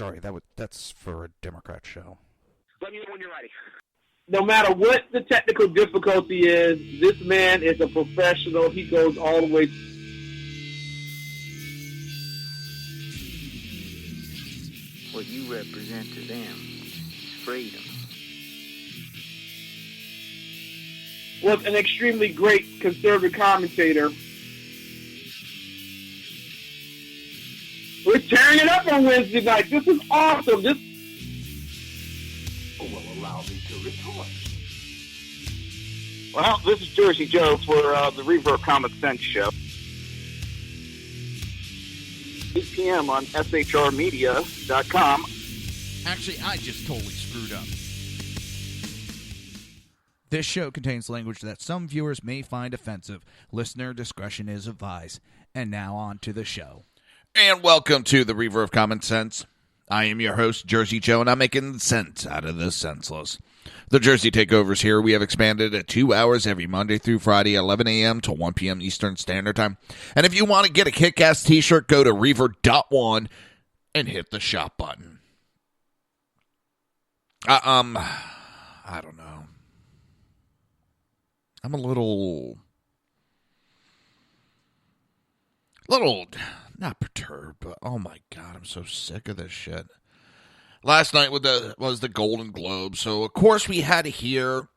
sorry, that's for a Democrat show. Let me know when you're ready. No matter what the technical difficulty is, this man is a professional. He goes all the way. What you represent to them is freedom. Was an extremely great conservative commentator. We're tearing it up on Wednesday night. This is awesome. This will allow me to retort. Well, this is Jersey Joe for the Reverb Common Sense Show. 8 p.m. on shrmedia.com. Actually, I just totally screwed up. This show contains language that some viewers may find offensive. Listener discretion is advised. And now on to the show. And welcome to the Reaver of Common Sense. I am your host, Jersey Joe, and I'm making sense out of the senseless. The Jersey Takeovers here, we have expanded at 2 hours every Monday through Friday, 11 a.m. to 1 p.m. Eastern Standard Time. And if you want to get a kick-ass t-shirt, go to Reaver.one and hit the shop button. I don't know. I'm a little, not perturbed, but oh my God, I'm so sick of this shit. Last night was the Golden Globe, so of course we had to hear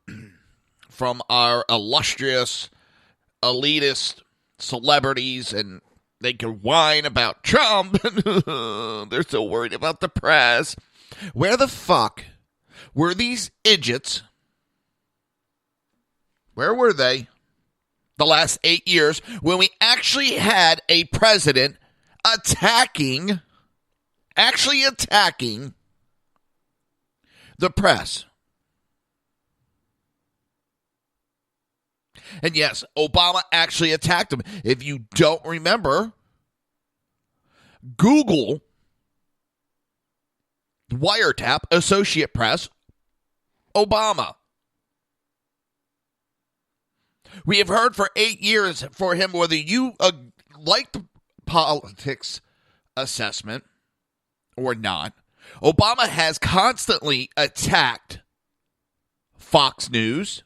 from our illustrious, elitist celebrities, and they could whine about Trump. They're so worried about the press. Where the fuck were these idiots? Where were they the last 8 years when we actually had a president attacking the press? And yes, Obama actually attacked him. If you don't remember, Google wiretap Associate Press Obama. We have heard for 8 years for him, whether you like the politics assessment or not, Obama has constantly attacked Fox News.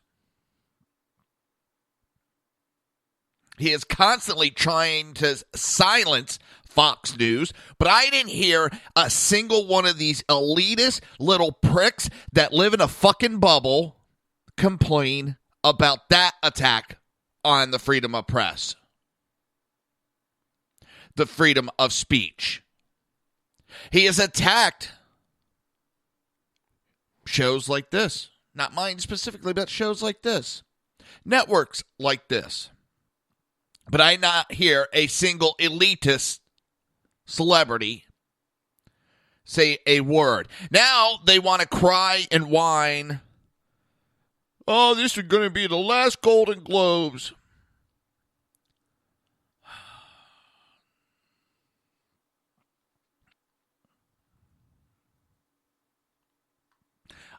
He is constantly trying to silence Fox News, but I didn't hear a single one of these elitist little pricks that live in a fucking bubble complain about that attack on the freedom of press, the freedom of speech. He has attacked shows like this, not mine specifically, but shows like this, networks like this. But I not hear a single elitist celebrity say a word. Now they want to cry and whine. Oh, this is going to be the last Golden Globes.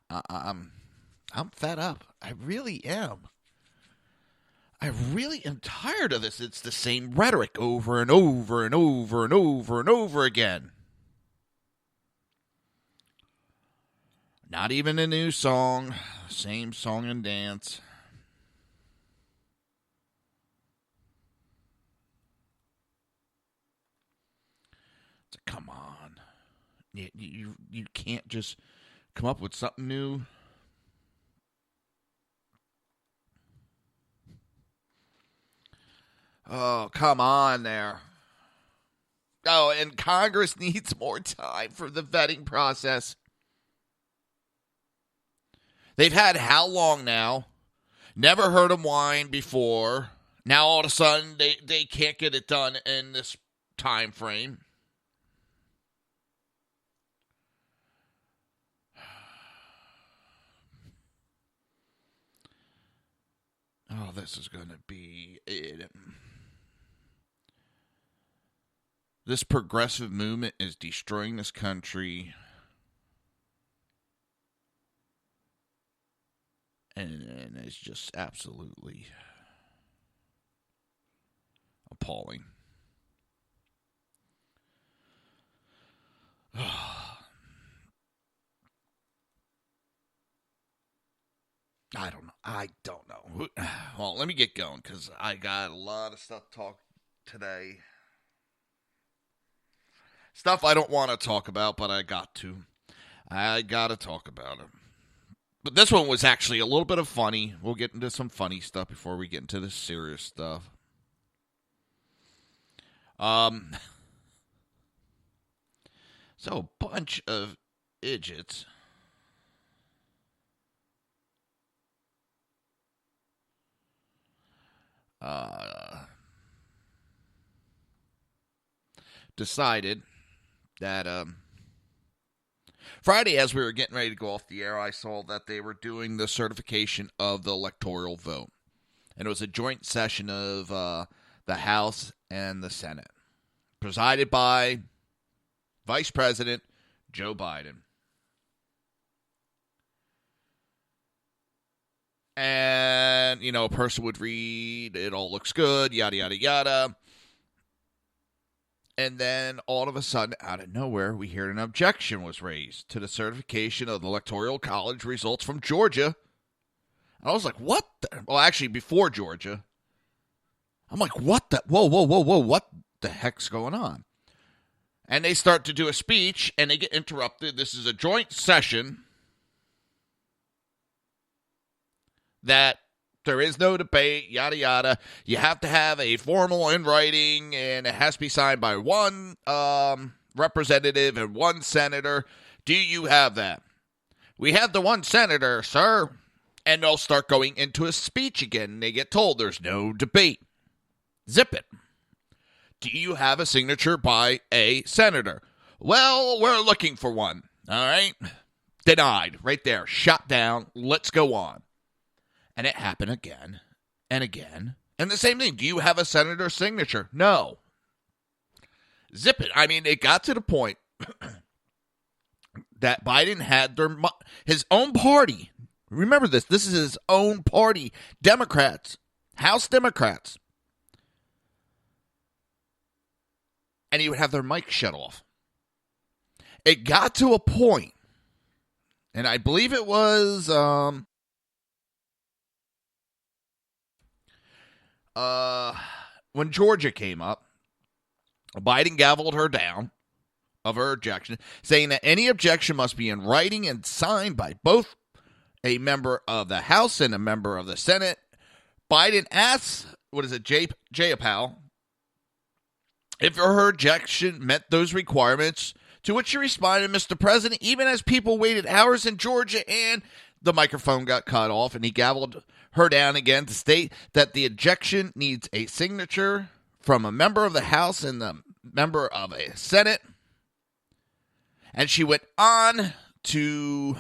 I'm fed up. I really am. I really am tired of this. It's the same rhetoric over and over and over and over and over again. Not even a new song. Same song and dance. Come on. You can't just come up with something new. Oh, come on there. Oh, and Congress needs more time for the vetting process. They've had how long now? Never heard them whine before. Now all of a sudden they can't get it done in this time frame. Oh, this is going to be it. This progressive movement is destroying this country. And it's just absolutely appalling. I don't know. Well, let me get going because I got a lot of stuff to talk today. Stuff I don't want to talk about, but I got to. I got to talk about it. But this one was actually a little bit of funny. We'll get into some funny stuff before we get into the serious stuff. So a bunch of idiots decided that Friday, as we were getting ready to go off the air, I saw that they were doing the certification of the electoral vote. And it was a joint session of the House and the Senate, presided by Vice President Joe Biden. And, you know, a person would read, it all looks good, yada, yada, yada. And then all of a sudden, out of nowhere, we hear an objection was raised to the certification of the Electoral College results from Georgia. And I was like, what? Well, actually, before Georgia. I'm like, what the? Whoa, what the heck's going on? And they start to do a speech, and they get interrupted. This is a joint session that there is no debate, yada, yada. You have to have a formal in writing, and it has to be signed by one representative and one senator. Do you have that? We have the one senator, sir. And they'll start going into a speech again, and they get told there's no debate. Zip it. Do you have a signature by a senator? Well, we're looking for one. All right? Denied. Right there. Shot down. Let's go on. And it happened again and again. And the same thing. Do you have a senator's signature? No. Zip it. I mean, it got to the point that Biden had his own party. Remember this. This is his own party. Democrats. House Democrats. And he would have their mic shut off. It got to a point, and I believe it was when Georgia came up, Biden gavelled her down of her objection, saying that any objection must be in writing and signed by both a member of the House and a member of the Senate. Biden asked, Jayapal, if her objection met those requirements, to which she responded, Mr. President, even as people waited hours in Georgia and the microphone got cut off, and he gavelled her down again to state that the objection needs a signature from a member of the House and the member of a Senate. And she went on to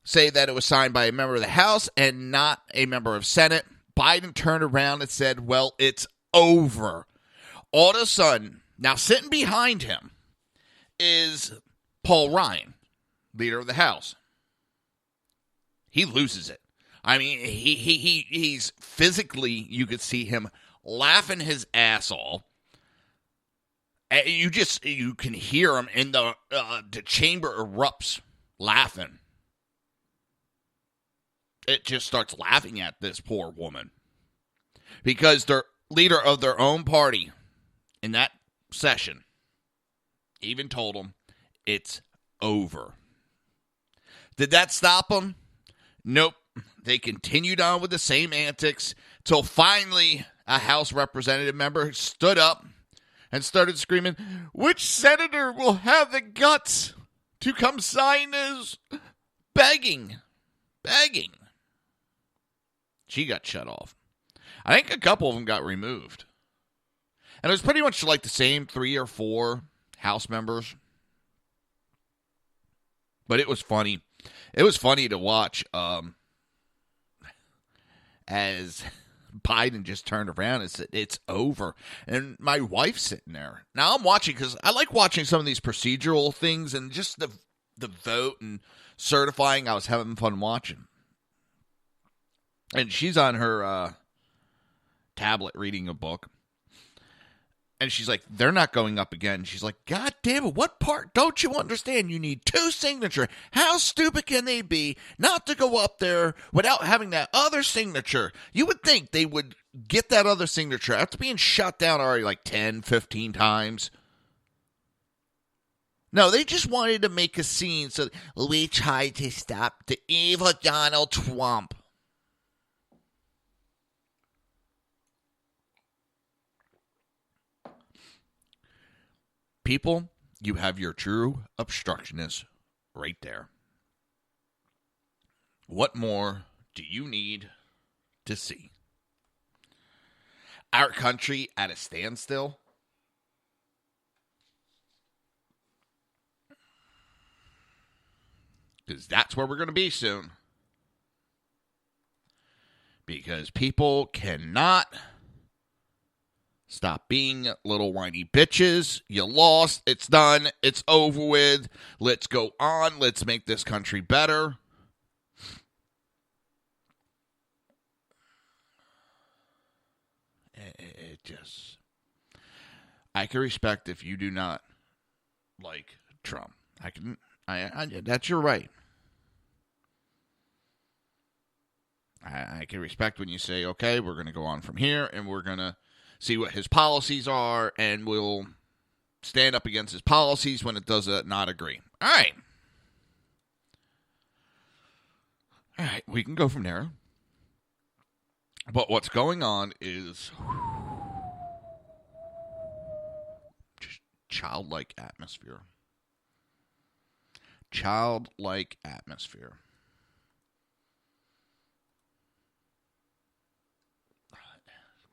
say that it was signed by a member of the House and not a member of Senate. Biden turned around and said, well, it's over. All of a sudden, now sitting behind him is Paul Ryan, leader of the House. He loses it. I mean, he's physically, you could see him laughing his ass off. You can hear him in the chamber erupts laughing. It just starts laughing at this poor woman because they're leader of their own party in that session even told them it's over. Did that stop them? Nope. They continued on with the same antics till finally a House representative member stood up and started screaming, which senator will have the guts to come sign this? Begging. She got shut off. I think a couple of them got removed. And it was pretty much like the same 3 or 4 House members. But it was funny. It was funny to watch as Biden just turned around and said, it's over. And my wife's sitting there. Now I'm watching because I like watching some of these procedural things and just the vote and certifying. I was having fun watching. And she's on her tablet reading a book. And she's like, they're not going up again. She's like, God damn it, what part don't you understand? You need 2 signatures. How stupid can they be not to go up there without having that other signature? You would think they would get that other signature after being shut down already like 10, 15 times. No, they just wanted to make a scene so we tried to stop the evil Donald Trump. People, you have your true obstructionist right there. What more do you need to see? Our country at a standstill? Because that's where we're going to be soon. Because people cannot stop being little whiny bitches. You lost. It's done. It's over with. Let's go on. Let's make this country better. It just... I can respect if you do not like Trump. That's your right. I can respect when you say, okay, we're going to go on from here, and we're going to see what his policies are, and we'll stand up against his policies when it does not agree. All right. All right, we can go from there. But what's going on is just childlike atmosphere. Childlike atmosphere.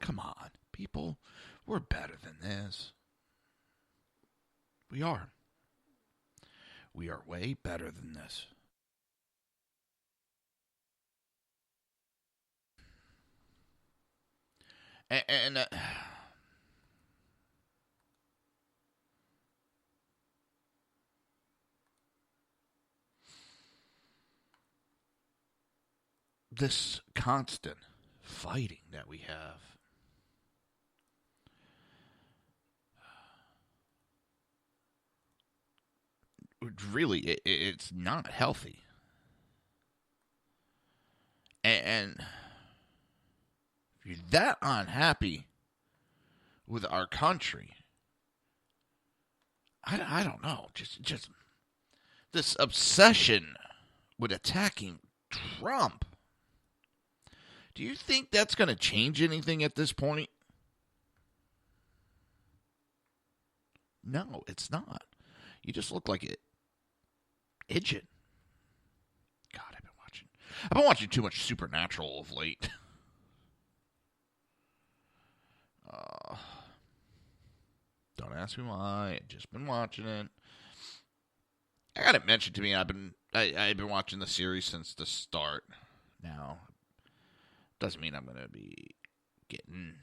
Come on, people. We're better than this. We are. We are way better than this. And this constant fighting that we have. Really, it's not healthy. And if you're that unhappy with our country, I don't know. Just this obsession with attacking Trump. Do you think that's going to change anything at this point? No, it's not. You just look like it. Idiot. God, I've been watching too much Supernatural of late. Don't ask me why. I've just been watching it. I got it mentioned to me. I've been watching the series since the start. Now, doesn't mean I'm gonna be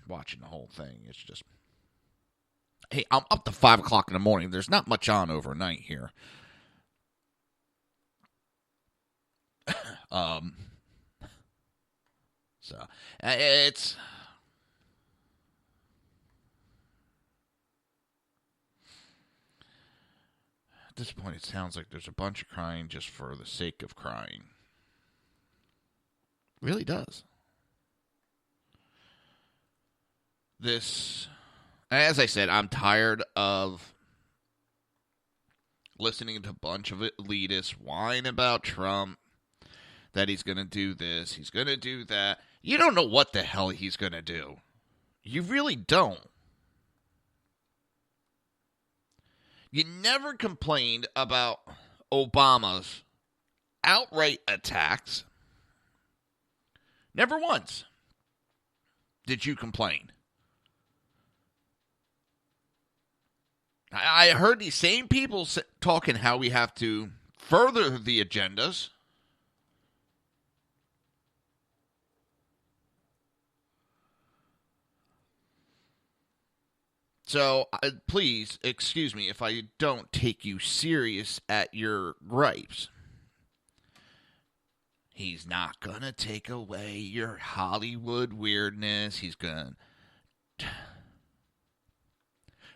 watching the whole thing. It's just, hey, I'm up to 5 o'clock in the morning. There's not much on overnight here. So it's at this point it sounds like there's a bunch of crying just for the sake of crying. It really does. This, as I said, I'm tired of listening to a bunch of elitists whine about Trump, that he's going to do this, he's going to do that. You don't know what the hell he's going to do. You really don't. You never complained about Obama's outright attacks. Never once did you complain. I heard these same people talking how we have to further the agendas. So, please, excuse me if I don't take you serious at your gripes. He's not going to take away your Hollywood weirdness. He's going to...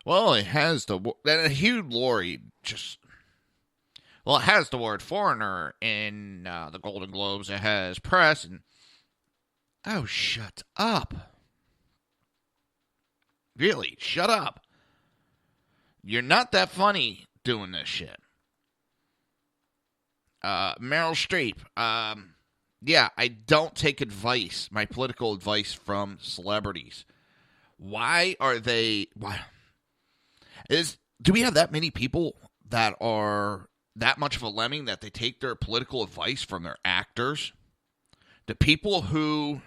Well, it has Hugh Laurie just. Well, it has the word foreigner in the Golden Globes. It has press and. Oh, shut up. Really, shut up. You're not that funny doing this shit. Meryl Streep. Yeah, I don't take advice, my political advice, from celebrities. Why are they... Do we have that many people that are that much of a lemming that they take their political advice from their actors? The people who...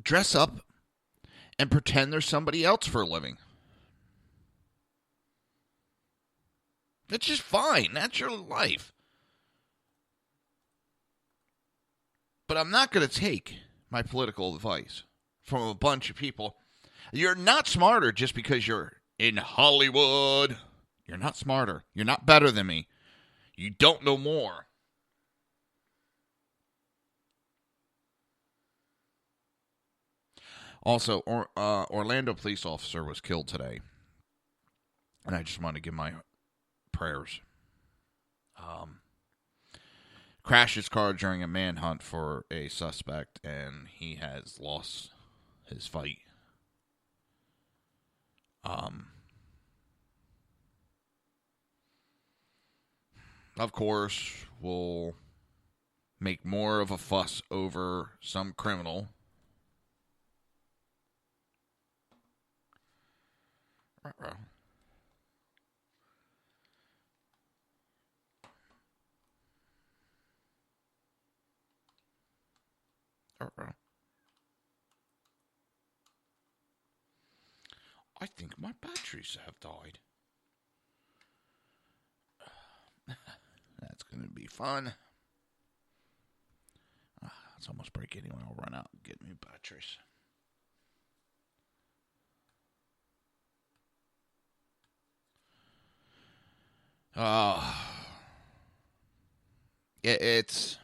dress up and pretend they're somebody else for a living. It's just fine. That's your life. But I'm not going to take my political advice from a bunch of people. You're not smarter just because you're in Hollywood. You're not smarter. You're not better than me. You don't know more. Also, Orlando police officer was killed today. And I just want to give my prayers. Crashed his car during a manhunt for a suspect, and he has lost his fight. Of course, we'll make more of a fuss over some criminal. I think my batteries have died. That's going to be fun. It's almost break anyway. I'll run out and get new batteries. It's...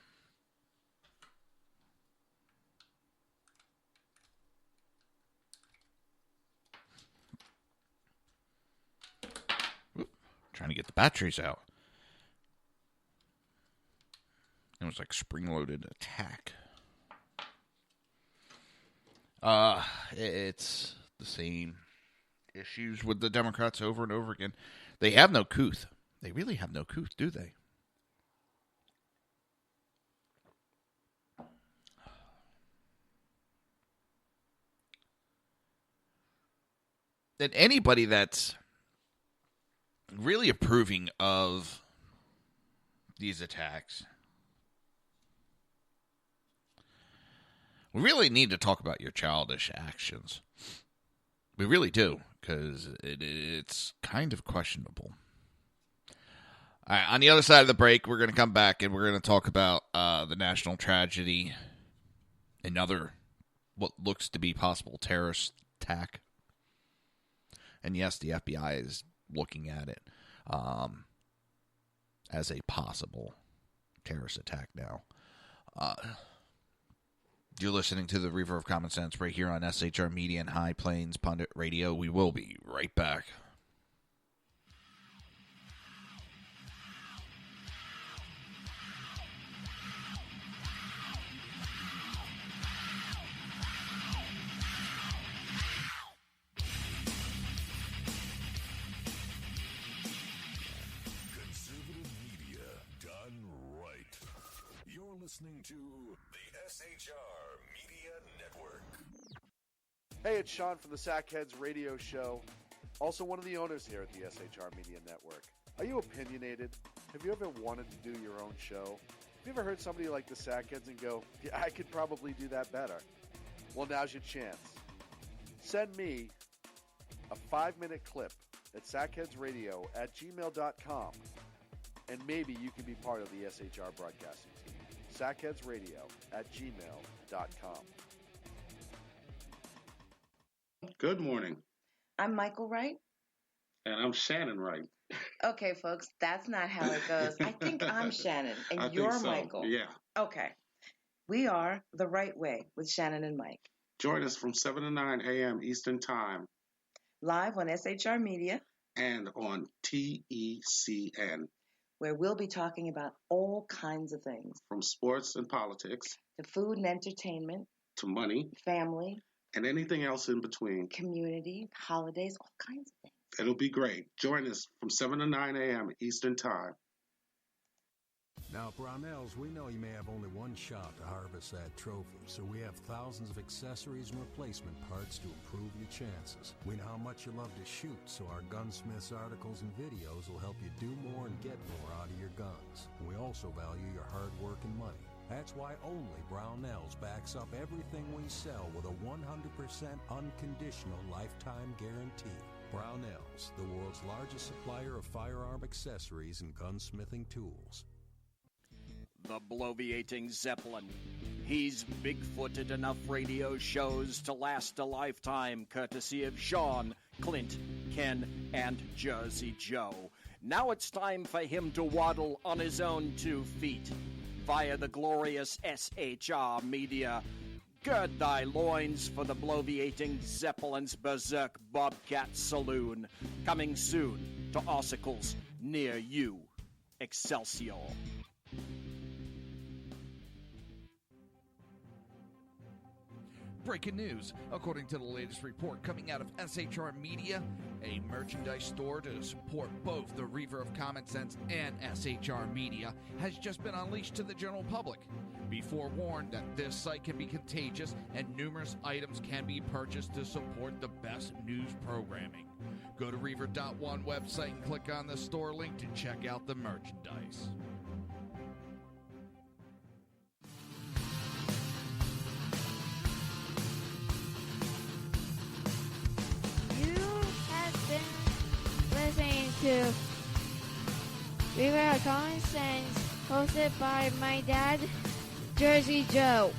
Trying to get the batteries out. It was like spring-loaded attack. It's the same issues with the Democrats over and over again. They have no couth. They really have no couth, do they? And anybody that's really approving of these attacks, we really need to talk about your childish actions. We really do, because it's kind of questionable. All right, on the other side of the break, we're going to come back and we're going to talk about the national tragedy, another what looks to be possible terrorist attack. And yes, the FBI is looking at it as a possible terrorist attack now. You're listening to the Reverb of Common Sense right here on SHR Media and High Plains Pundit Radio. We will be right back. Listening to the SHR Media Network. Hey, it's Sean from the Sackheads Radio Show, also one of the owners here at the SHR Media Network. Are you opinionated? Have you ever wanted to do your own show? Have you ever heard somebody like the Sackheads and go, yeah, I could probably do that better? Well, now's your chance. Send me a 5-minute clip at sackheadsradio@gmail.com, and maybe you can be part of the SHR broadcasting team. sackheadsradio@gmail.com. Good morning. I'm Michael Wright. And I'm Shannon Wright. Okay, folks, that's not how it goes. I think I'm Shannon, and I you're think so. Michael. Yeah. Okay. We are The Right Way with Shannon and Mike. Join us from 7 to 9 a.m. Eastern Time. Live on SHR Media. And on TECN. Where we'll be talking about all kinds of things. From sports and politics. To food and entertainment. To money. Family. And anything else in between. Community, holidays, all kinds of things. It'll be great. Join us from 7 to 9 a.m. Eastern Time. Now, at Brownells, we know you may have only one shot to harvest that trophy, so we have thousands of accessories and replacement parts to improve your chances. We know how much you love to shoot, so our Gunsmiths articles and videos will help you do more and get more out of your guns. We also value your hard work and money. That's why only Brownells backs up everything we sell with a 100% unconditional lifetime guarantee. Brownells, the world's largest supplier of firearm accessories and gunsmithing tools. The bloviating Zeppelin. He's big-footed enough radio shows to last a lifetime, courtesy of Sean, Clint, Ken, and Jersey Joe. Now it's time for him to waddle on his own 2 feet via the glorious SHR Media. Gird thy loins for the bloviating Zeppelin's Berserk Bobcat Saloon. Coming soon to Ossicles near you. Excelsior. Breaking news. According to the latest report coming out of SHR Media, a merchandise store to support both the Reaver of Common Sense and SHR Media has just been unleashed to the general public. Be forewarned that this site can be contagious and numerous items can be purchased to support the best news programming. Go to Reaver.one website and click on the store link to check out the merchandise. Listening to Reaver of Common Sense, hosted by my dad, Jersey Joe.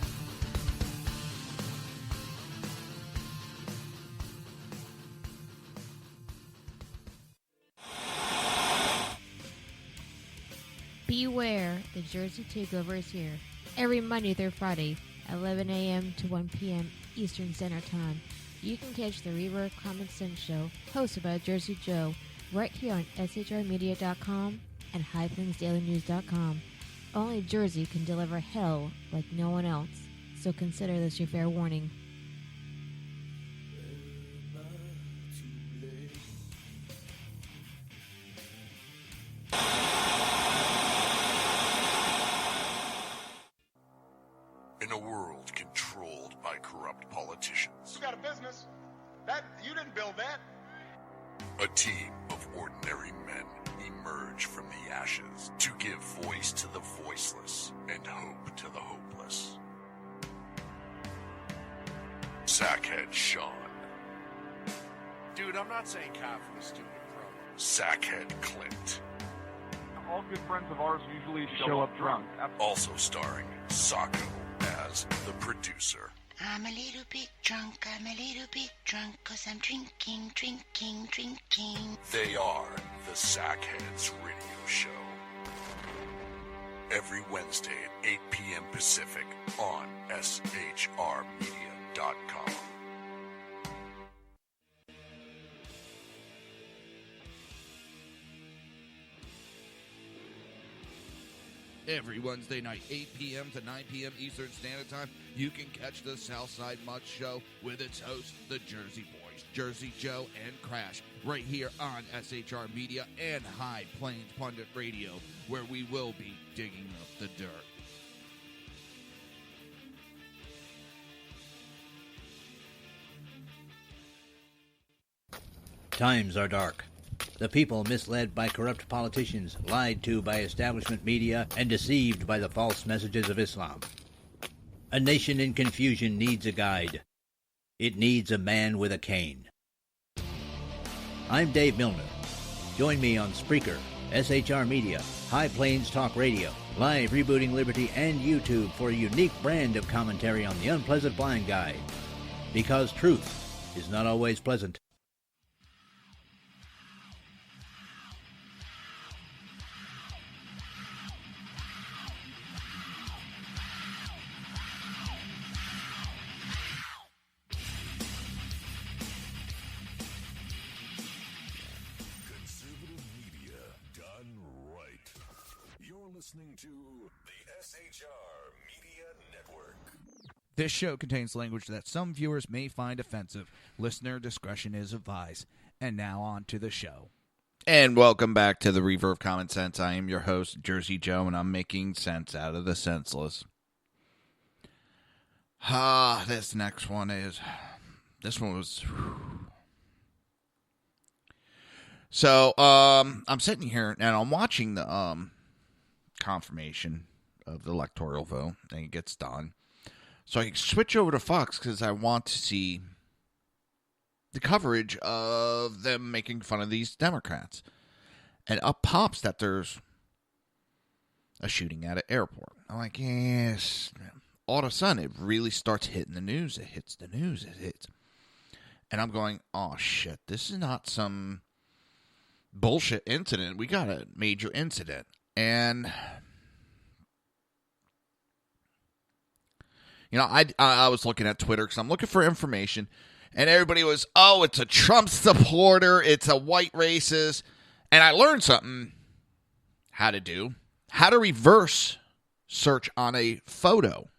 Beware, the Jersey Takeover is here. Every Monday through Friday, 11 a.m. to 1 p.m. Eastern Standard Time. You can catch the Reaver of Common Sense show, hosted by Jersey Joe, right here on SHRmedia.com and HighPlainsDailyNews.com. Only Jersey can deliver hell like no one else, so consider this your fair warning. In a world controlled by corrupt politicians, You got a business. That you didn't build that. a team of ordinary men emerge from the ashes to give voice to the voiceless and hope to the hopeless. Sackhead Sean. Dude, I'm not saying cow for the stupid pro. Sackhead Clint. All good friends of ours usually show up drunk. Also starring Sacco as the producer. I'm a little bit drunk, 'cause I'm drinking. They are the Sackheads Radio Show. Every Wednesday at 8 p.m. Pacific on SHRmedia.com. Every Wednesday night, 8 p.m. to 9 p.m. Eastern Standard Time, you can catch the Southside Mud Show with its hosts, the Jersey Boys, Jersey Joe and Crash, right here on SHR Media and High Plains Pundit Radio, where we will be digging up the dirt. Times are dark. The people misled by corrupt politicians, lied to by establishment media, and deceived by the false messages of Islam. A nation in confusion needs a guide. It needs a man with a cane. I'm Dave Milner. Join me on Spreaker, SHR Media, High Plains Talk Radio, Live Rebooting Liberty, and YouTube for a unique brand of commentary on the unpleasant blind guide. Because truth is not always pleasant. listening to the SHR Media Network. This show contains language that some viewers may find offensive. Listener discretion is advised. And now on to the show. And welcome back to the Reverb Common Sense. I am your host, Jersey Joe, and I'm making sense out of the senseless. This next one is... This one was... So, I'm sitting here, and I'm watching the confirmation of the electoral vote, and it gets done. So I switch over to Fox because I want to see the coverage of them making fun of these Democrats. And up pops that there's a shooting at an airport. I'm like, yes. All of a sudden, it really starts hitting the news. It hits the news. It hits. And I'm going, oh, shit. This is not some bullshit incident. We got a major incident. And... You know, I was looking at Twitter because I'm looking for information, and everybody was, oh, it's a Trump supporter, it's a white racist, and I learned something how to reverse search on a photo.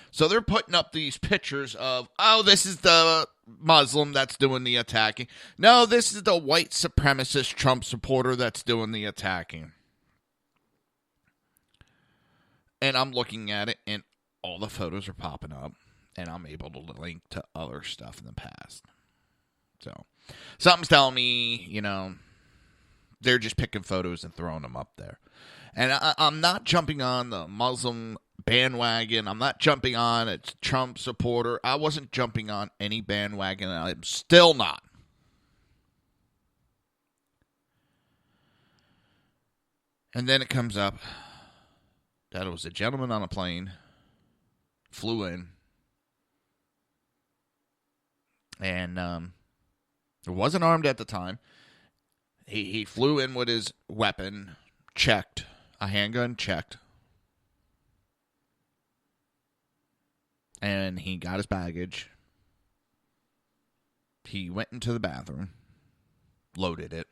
So they're putting up these pictures of, oh, this is the Muslim that's doing the attacking. No, this is the white supremacist Trump supporter that's doing the attacking. And I'm looking at it, and all the photos are popping up, and I'm able to link to other stuff in the past. So, something's telling me, you know, they're just picking photos and throwing them up there. And I'm not jumping on the Muslim bandwagon. I'm not jumping on a Trump supporter. I wasn't jumping on any bandwagon, and I'm still not. And then it comes up that it was a gentleman on a plane flew in, and wasn't armed at the time. He flew in with his weapon checked, a handgun checked, and he got his baggage. He went into the bathroom, loaded it,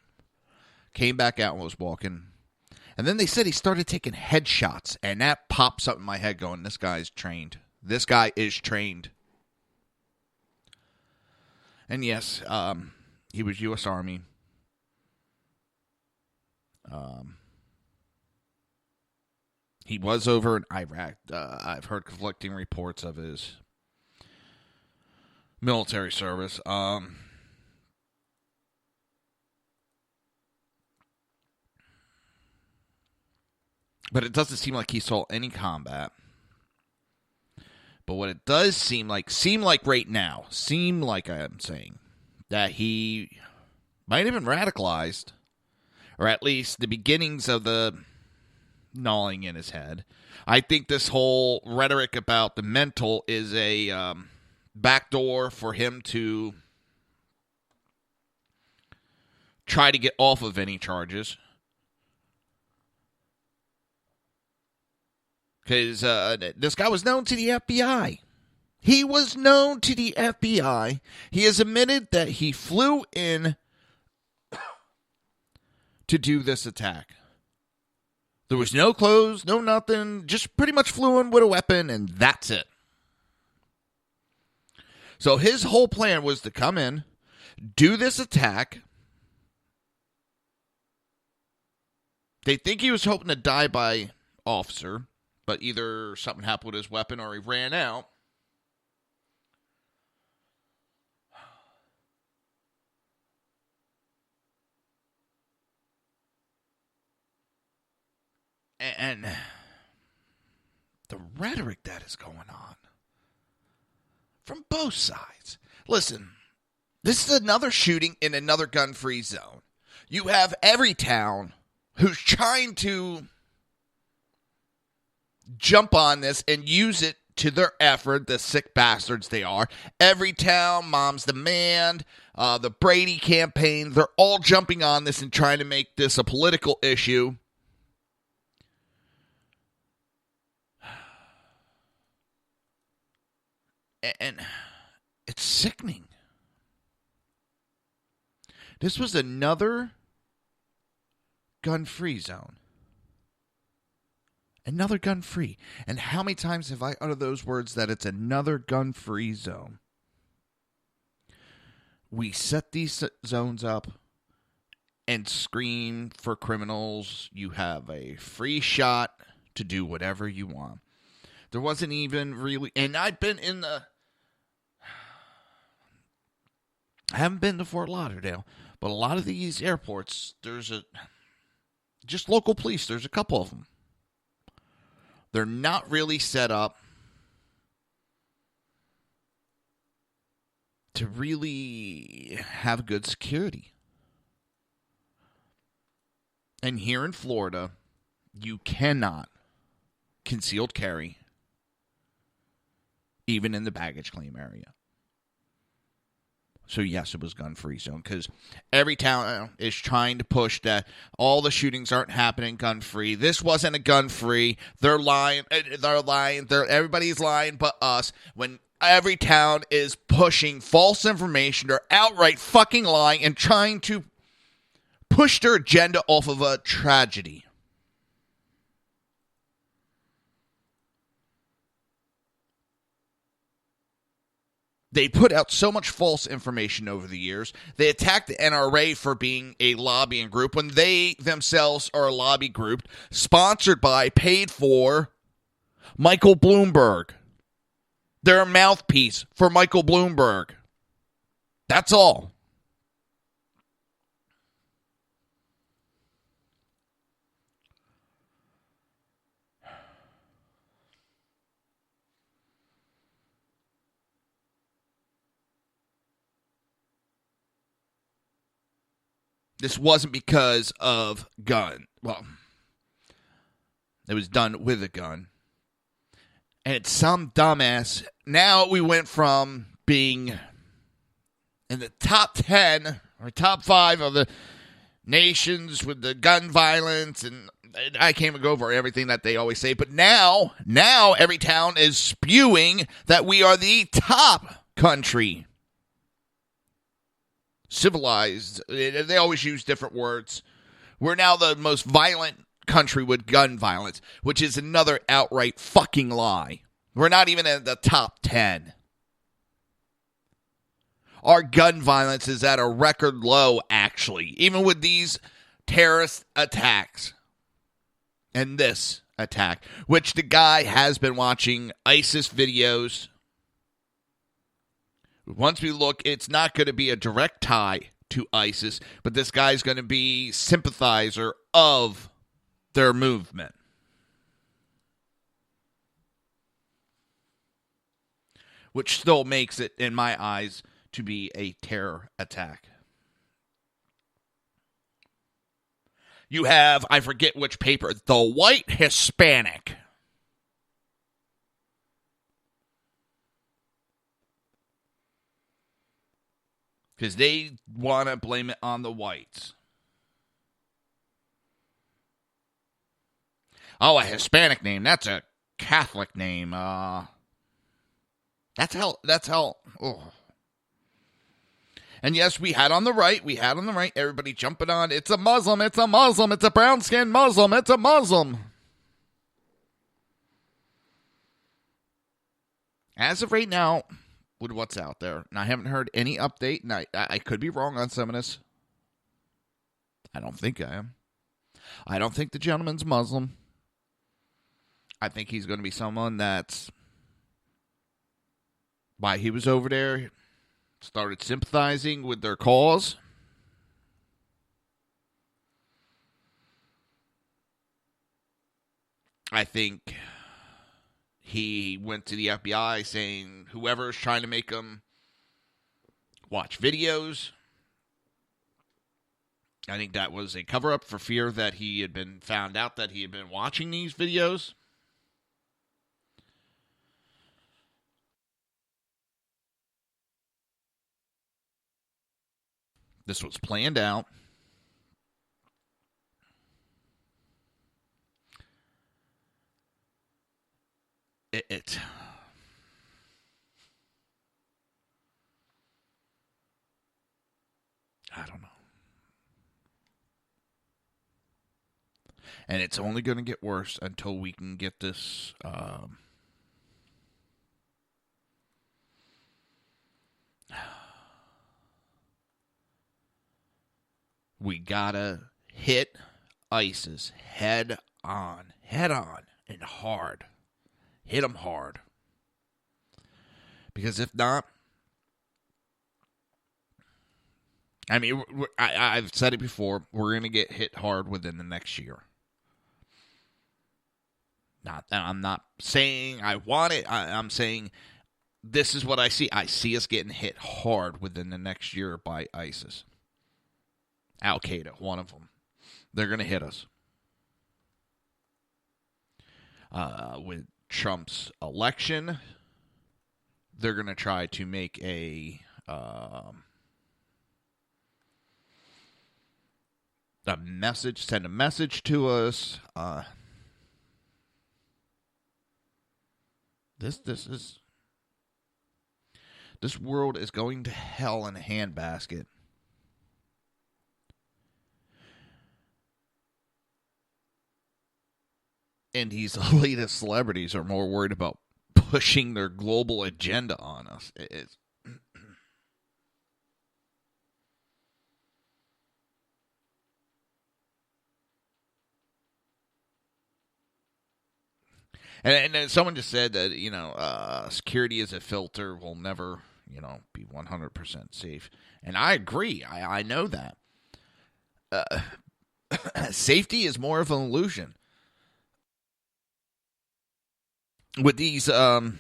came back out and was walking. And then they said he started taking headshots, and that pops up in my head going, this guy's trained. This guy is trained. And yes, he was U.S. Army. He was over in Iraq. I've heard conflicting reports of his military service. But it doesn't seem like he saw any combat. But what it does seem like right now, I am saying, that he might have been radicalized, or at least the beginnings of the gnawing in his head. I think this whole rhetoric about the mental is a backdoor for him to try to get off of any charges. Because this guy was known to the FBI. He was known to the FBI. He has admitted that he flew in to do this attack. There was no clothes, no nothing. Just pretty much flew in with a weapon, and that's it. So his whole plan was to come in, do this attack. They think he was hoping to die by officer. But either something happened with his weapon or he ran out. And the rhetoric that is going on from both sides. Listen, this is another shooting in another gun-free zone. You have every town who's trying to jump on this and use it to their effort, the sick bastards they are. Every town, Mom's Demand, the Brady campaign, they're all jumping on this and trying to make this a political issue. And it's sickening. This was another gun-free zone. Another gun-free. And how many times have I uttered those words that it's another gun-free zone? We set these zones up and scream for criminals. You have a free shot to do whatever you want. There wasn't even really... And I've been in the... I haven't been to Fort Lauderdale, but a lot of these airports, there's just local police. There's a couple of them. They're not really set up to really have good security. And here in Florida, you cannot concealed carry even in the baggage claim area. So, yes, it was gun-free zone because every town is trying to push that all the shootings aren't happening gun-free. This wasn't a gun-free. They're lying. Everybody's lying but us. When every town is pushing false information or outright fucking lying and trying to push their agenda off of a tragedy. They put out so much false information over the years. They attacked the NRA for being a lobbying group when they themselves are a lobby group sponsored by, paid for, Michael Bloomberg. They're a mouthpiece for Michael Bloomberg. That's all. This wasn't because of gun. Well, it was done with a gun. And it's some dumbass. Now we went from being in the top 10 or top 5 of the nations with the gun violence. And I can't even go over everything that they always say. But now every town is spewing that we are the top country. Civilized. They always use different words. We're now the most violent country with gun violence, which is another outright fucking lie. We're not even in the top 10. Our gun violence is at a record low, actually, even with these terrorist attacks. And this attack, which the guy has been watching ISIS videos. Once we look, it's not going to be a direct tie to ISIS, but this guy's going to be sympathizer of their movement. Which still makes it, in my eyes, to be a terror attack. You have, I forget which paper, the White Hispanic. Because they want to blame it on the whites. Oh, a Hispanic name. That's a Catholic name. That's how. Oh. And yes, we had on the right. Everybody jumping on. It's a Muslim. It's a brown-skinned Muslim. It's a Muslim. As of right now, with what's out there, and I haven't heard any update, and I could be wrong on some of this. I don't think I am. I don't think the gentleman's Muslim. I think he's going to be someone that's, why he was over there, started sympathizing with their cause. I think he went to the FBI saying whoever's trying to make him watch videos. I think that was a cover-up for fear that he had been found out that he had been watching these videos. This was planned out. It I don't know. And it's only going to get worse until we can get this we gotta hit ISIS head on, and hard. Hit them hard. Because if not, I mean, I've said it before, we're going to get hit hard within the next year. I'm not saying I want it. I'm saying this is what I see. I see us getting hit hard within the next year by ISIS. Al-Qaeda, one of them. They're going to hit us. With Trump's election, they're going to try to make send a message to us. This world is going to hell in a handbasket. And these elitist celebrities are more worried about pushing their global agenda on us. It's and someone just said that, security as a filter will never, be 100% safe. And I agree. I know that. Safety is more of an illusion. With these, with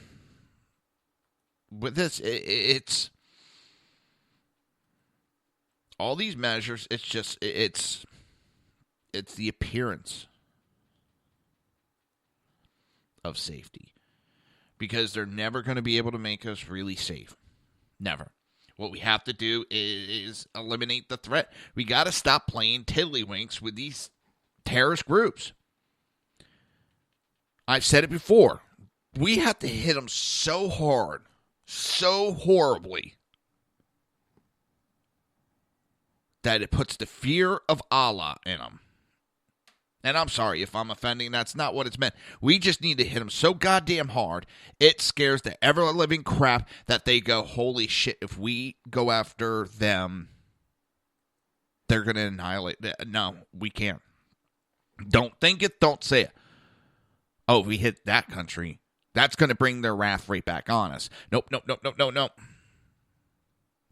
this, it's all these measures. It's just, it's the appearance of safety, because they're never going to be able to make us really safe. Never. What we have to do is eliminate the threat. We got to stop playing tiddlywinks with these terrorist groups. I've said it before. We have to hit them so hard, so horribly, that it puts the fear of Allah in them. And I'm sorry if I'm offending. That's not what it's meant. We just need to hit them so goddamn hard, it scares the ever-living crap that they go, holy shit, if we go after them, they're going to annihilate. No, we can't. Don't think it, don't say it. Oh, we hit that country, that's going to bring their wrath right back on us. Nope.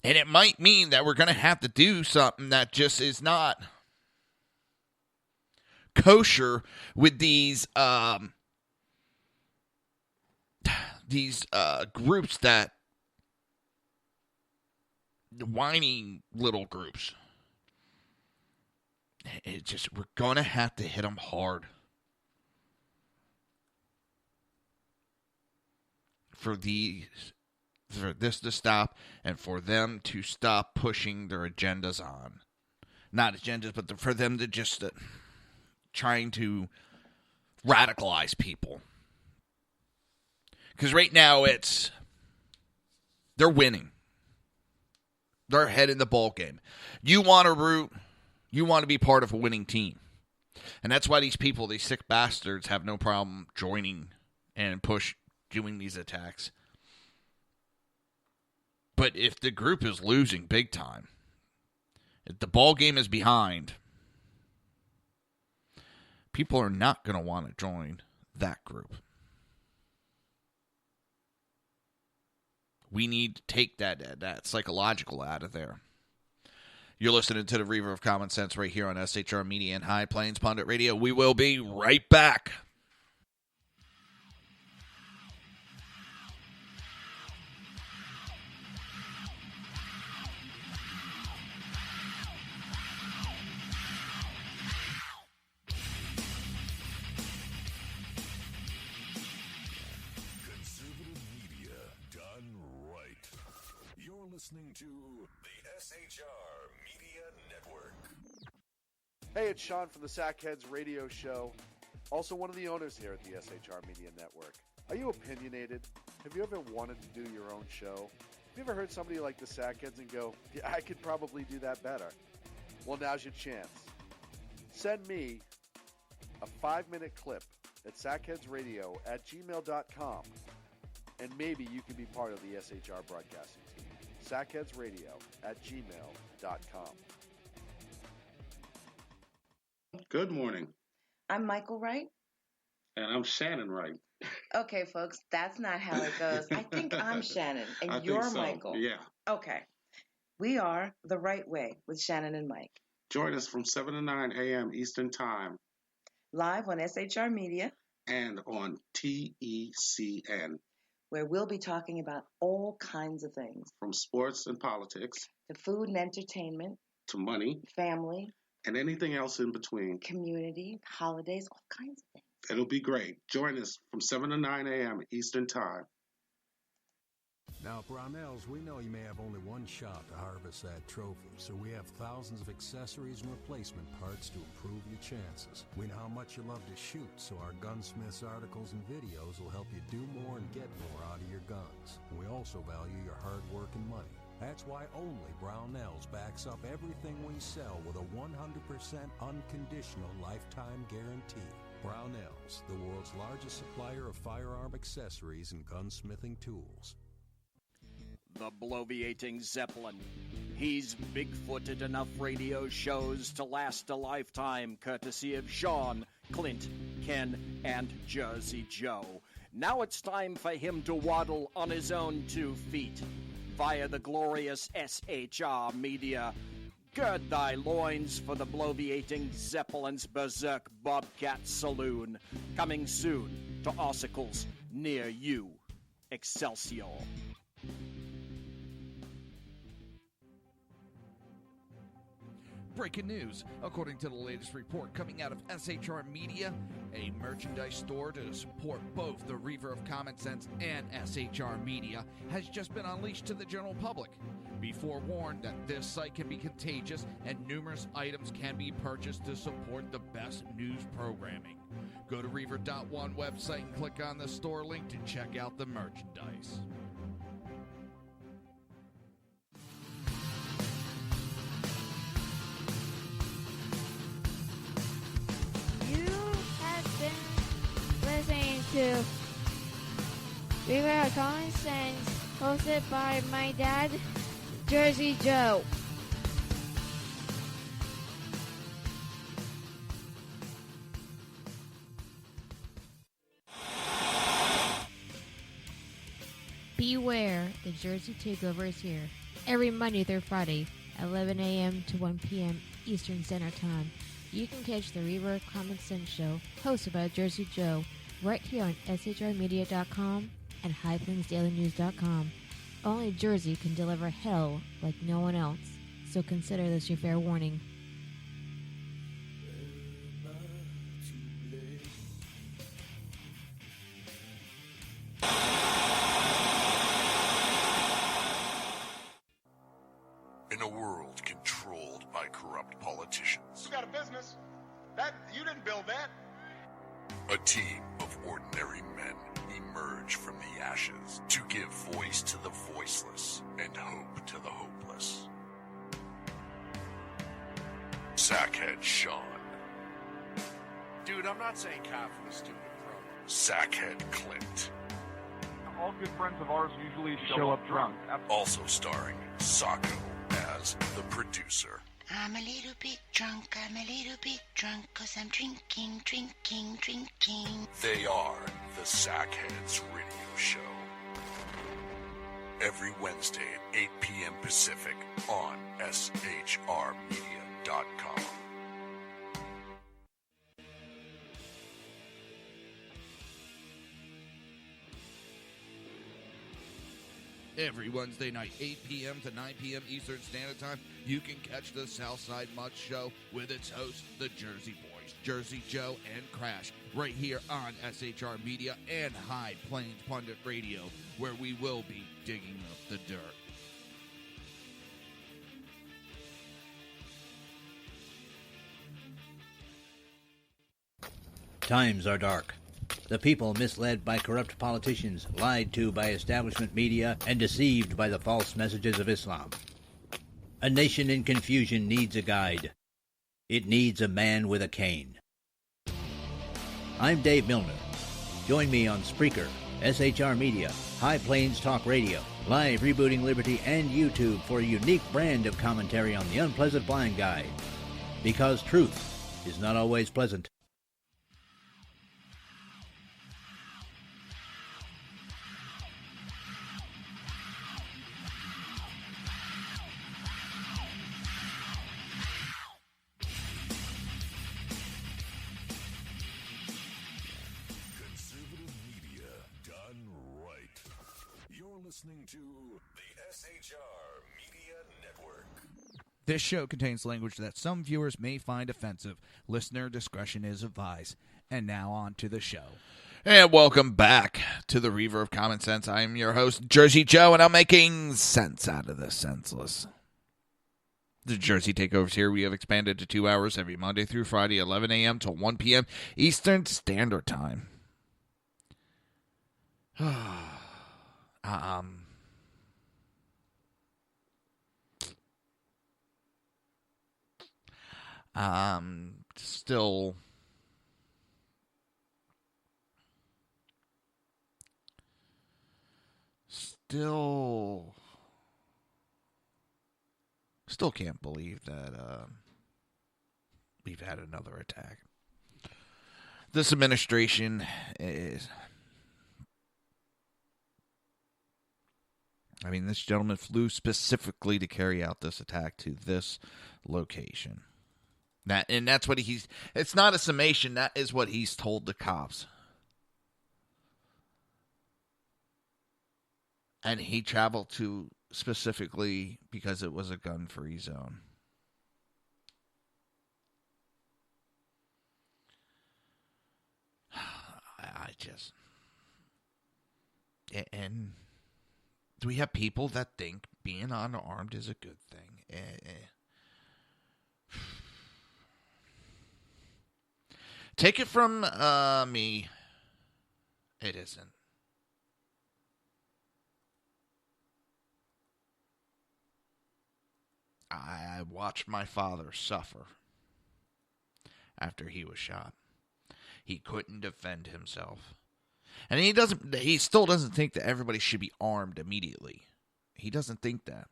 And it might mean that we're going to have to do something that just is not kosher with these groups, that whiny little groups. It just, we're going to have to hit them hard. For this to stop, and for them to stop pushing their agendas on. Not agendas, but for them to just trying to radicalize people. Because right now they're winning. They're ahead in the ball game. You want to root, you want to be part of a winning team. And that's why these people, these sick bastards, have no problem joining and doing these attacks. But if the group is losing big time, if the ball game is behind, people are not going to want to join that group. We need to take that psychological out of there. You're listening to the Reaver of Common Sense right here on SHR Media and High Plains Pundit Radio. We will be right back. Listening to the SHR Media Network. Hey, it's Sean from the Sackheads Radio Show, also one of the owners here at the SHR Media Network. Are you opinionated? Have you ever wanted to do your own show? Have you ever heard somebody like the Sackheads and go, yeah, I could probably do that better? Well, now's your chance. Send me a 5-minute clip at sackheadsradio@gmail.com, and maybe you can be part of the SHR broadcasting team. sackheadsradio@gmail.com. Good morning. I'm Michael Wright. And I'm Shannon Wright. Okay, folks, that's not how it goes. I think I'm Shannon, and you're so. Michael. Yeah. Okay. We are The Right Way with Shannon and Mike. Join us from 7 to 9 a.m. Eastern Time. Live on SHR Media. And on TECN. Where we'll be talking about all kinds of things. From sports and politics. To food and entertainment. To money. Family. And anything else in between. Community, holidays, all kinds of things. It'll be great. Join us from 7 to 9 a.m. Eastern Time. Now, Brownells, we know you may have only one shot to harvest that trophy, so we have thousands of accessories and replacement parts to improve your chances. We know how much you love to shoot, so our Gunsmiths articles and videos will help you do more and get more out of your guns. We also value your hard work and money. That's why only Brownells backs up everything we sell with a 100% unconditional lifetime guarantee. Brownells, the world's largest supplier of firearm accessories and gunsmithing tools. The bloviating Zeppelin. He's big-footed enough radio shows to last a lifetime, courtesy of Sean, Clint, Ken, and Jersey Joe. Now it's time for him to waddle on his own 2 feet via the glorious SHR Media. Gird thy loins for the bloviating Zeppelin's Berserk Bobcat Saloon. Coming soon to Ossicles near you. Excelsior. Breaking news. According to the latest report coming out of SHR Media, a merchandise store to support both the Reaver of Common Sense and SHR Media has just been unleashed to the general public. Be forewarned that this site can be contagious and numerous items can be purchased to support the best news programming. Go to Reaver.one website and click on the store link to check out the merchandise. Listening to Reaver of Common Sense, hosted by my dad, Jersey Joe. Beware, the Jersey Takeover is here. Every Monday through Friday, 11 a.m. to 1 p.m. Eastern Standard Time. You can catch the Reaver of Common Sense show, hosted by Jersey Joe, right here on SHRmedia.com and HighPlainsDailyNews.com. Only Jersey can deliver hell like no one else, so consider this your fair warning. In a world controlled by corrupt politicians, You got a business. That you didn't build that. a team of ordinary men emerge from the ashes to give voice to the voiceless and hope to the hopeless. Sackhead Sean. Dude, I'm not saying cough for the stupid pro. Sackhead Clint. All good friends of ours usually show up drunk. Also starring Sacco as the producer. I'm a little bit drunk, 'cause I'm drinking. They are the Sackheads Radio Show. Every Wednesday at 8 p.m. Pacific on SHRmedia.com. Every Wednesday night, 8 p.m. to 9 p.m. Eastern Standard Time, you can catch the Southside Mutt Show with its hosts, the Jersey Boys, Jersey Joe and Crash, right here on SHR Media and High Plains Pundit Radio, where we will be digging up the dirt. Times are dark. The people misled by corrupt politicians, lied to by establishment media, and deceived by the false messages of Islam. A nation in confusion needs a guide. It needs a man with a cane. I'm Dave Milner. Join me on Spreaker, SHR Media, High Plains Talk Radio, Live Rebooting Liberty, and YouTube for a unique brand of commentary on the Unpleasant Blind Guide. Because truth is not always pleasant. Listening to the SHR Media Network. This show contains language that some viewers may find offensive. Listener discretion is advised. And now on to the show. And welcome back to the Reaver of Common Sense. I'm your host, Jersey Joe, and I'm making sense out of the senseless. The Jersey Takeovers here. We have expanded to 2 hours every Monday through Friday, 11 a.m. till 1 p.m. Eastern Standard Time. Still can't believe that we've had another attack. This administration is... I mean, this gentleman flew specifically to carry out this attack to this location. That's what he's... It's not a summation. That is what he's told the cops. And he traveled to specifically because it was a gun-free zone. I just... And... Do we have people that think being unarmed is a good thing? Take it from me. It isn't. I watched my father suffer after he was shot. He couldn't defend himself. And he still doesn't think that everybody should be armed immediately. He doesn't think that.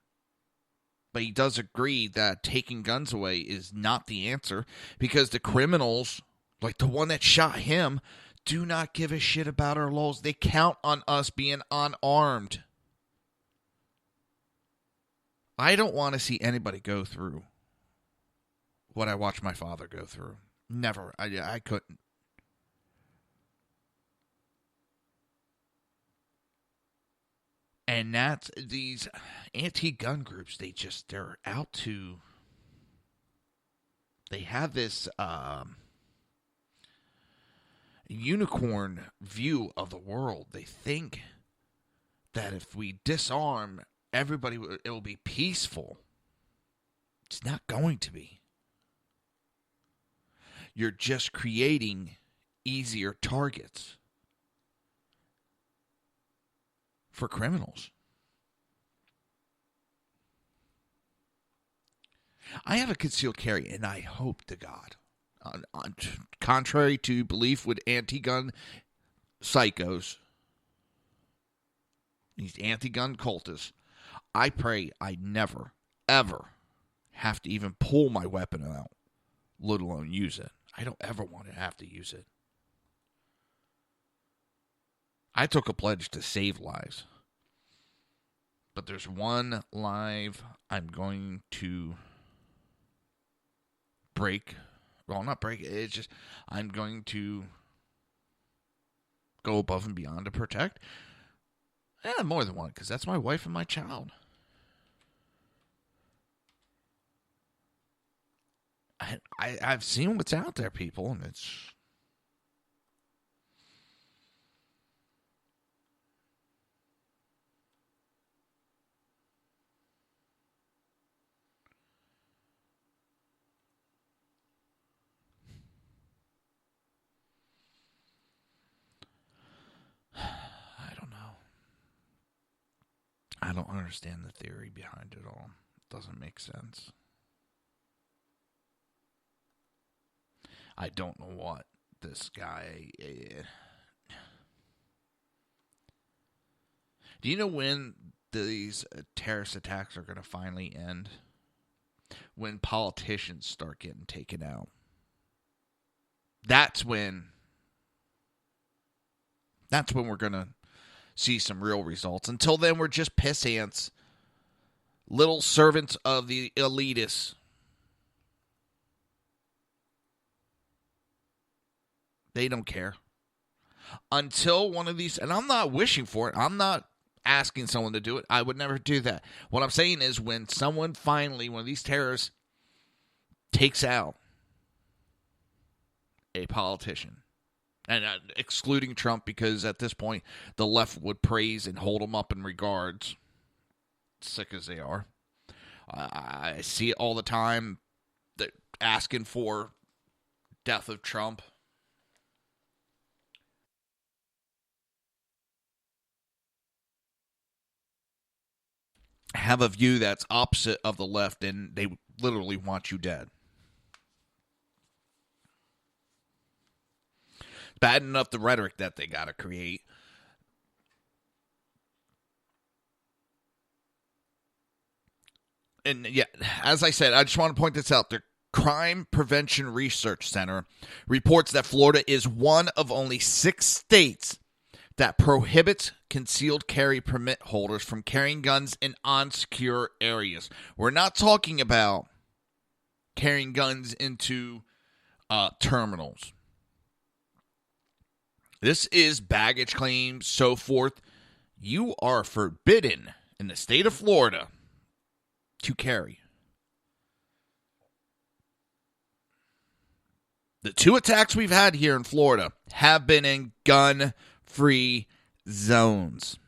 But he does agree that taking guns away is not the answer because the criminals, like the one that shot him, do not give a shit about our laws. They count on us being unarmed. I don't want to see anybody go through what I watched my father go through. Never. I couldn't. And that's these anti-gun groups. They're out to. They have this unicorn view of the world. They think that if we disarm everybody, it will be peaceful. It's not going to be. You're just creating easier targets for criminals. I have a concealed carry, and I hope to God, contrary to belief with anti-gun psychos, these anti-gun cultists, I pray I never, ever have to even pull my weapon out, let alone use it. I don't ever want to have to use it. I took a pledge to save lives. But there's one life I'm going to break. Well, not break. It's just I'm going to go above and beyond to protect. More than one, because that's my wife and my child. I've seen what's out there, people, and it's... I don't understand the theory behind it all. It doesn't make sense. I don't know what this guy. Do you know when these terrorist attacks are going to finally end? When politicians start getting taken out. That's when we're going to see some real results. Until then, we're just piss ants, little servants of the elitists. They don't care. Until one of these, and I'm not wishing for it, I'm not asking someone to do it. I would never do that. What I'm saying is when someone finally, one of these terrorists, takes out a politician, and excluding Trump because at this point the left would praise and hold him up in regards, sick as they are. I see it all the time, that asking for death of Trump. Have a view that's opposite of the left, and they literally want you dead. Bad enough the rhetoric that they got to create. And yeah, as I said, I just want to point this out. The Crime Prevention Research Center reports that Florida is one of only 6 states that prohibits concealed carry permit holders from carrying guns in unsecure areas. We're not talking about carrying guns into terminals. This is baggage claims, so forth. You are forbidden in the state of Florida to carry. The 2 attacks we've had here in Florida have been in gun-free zones.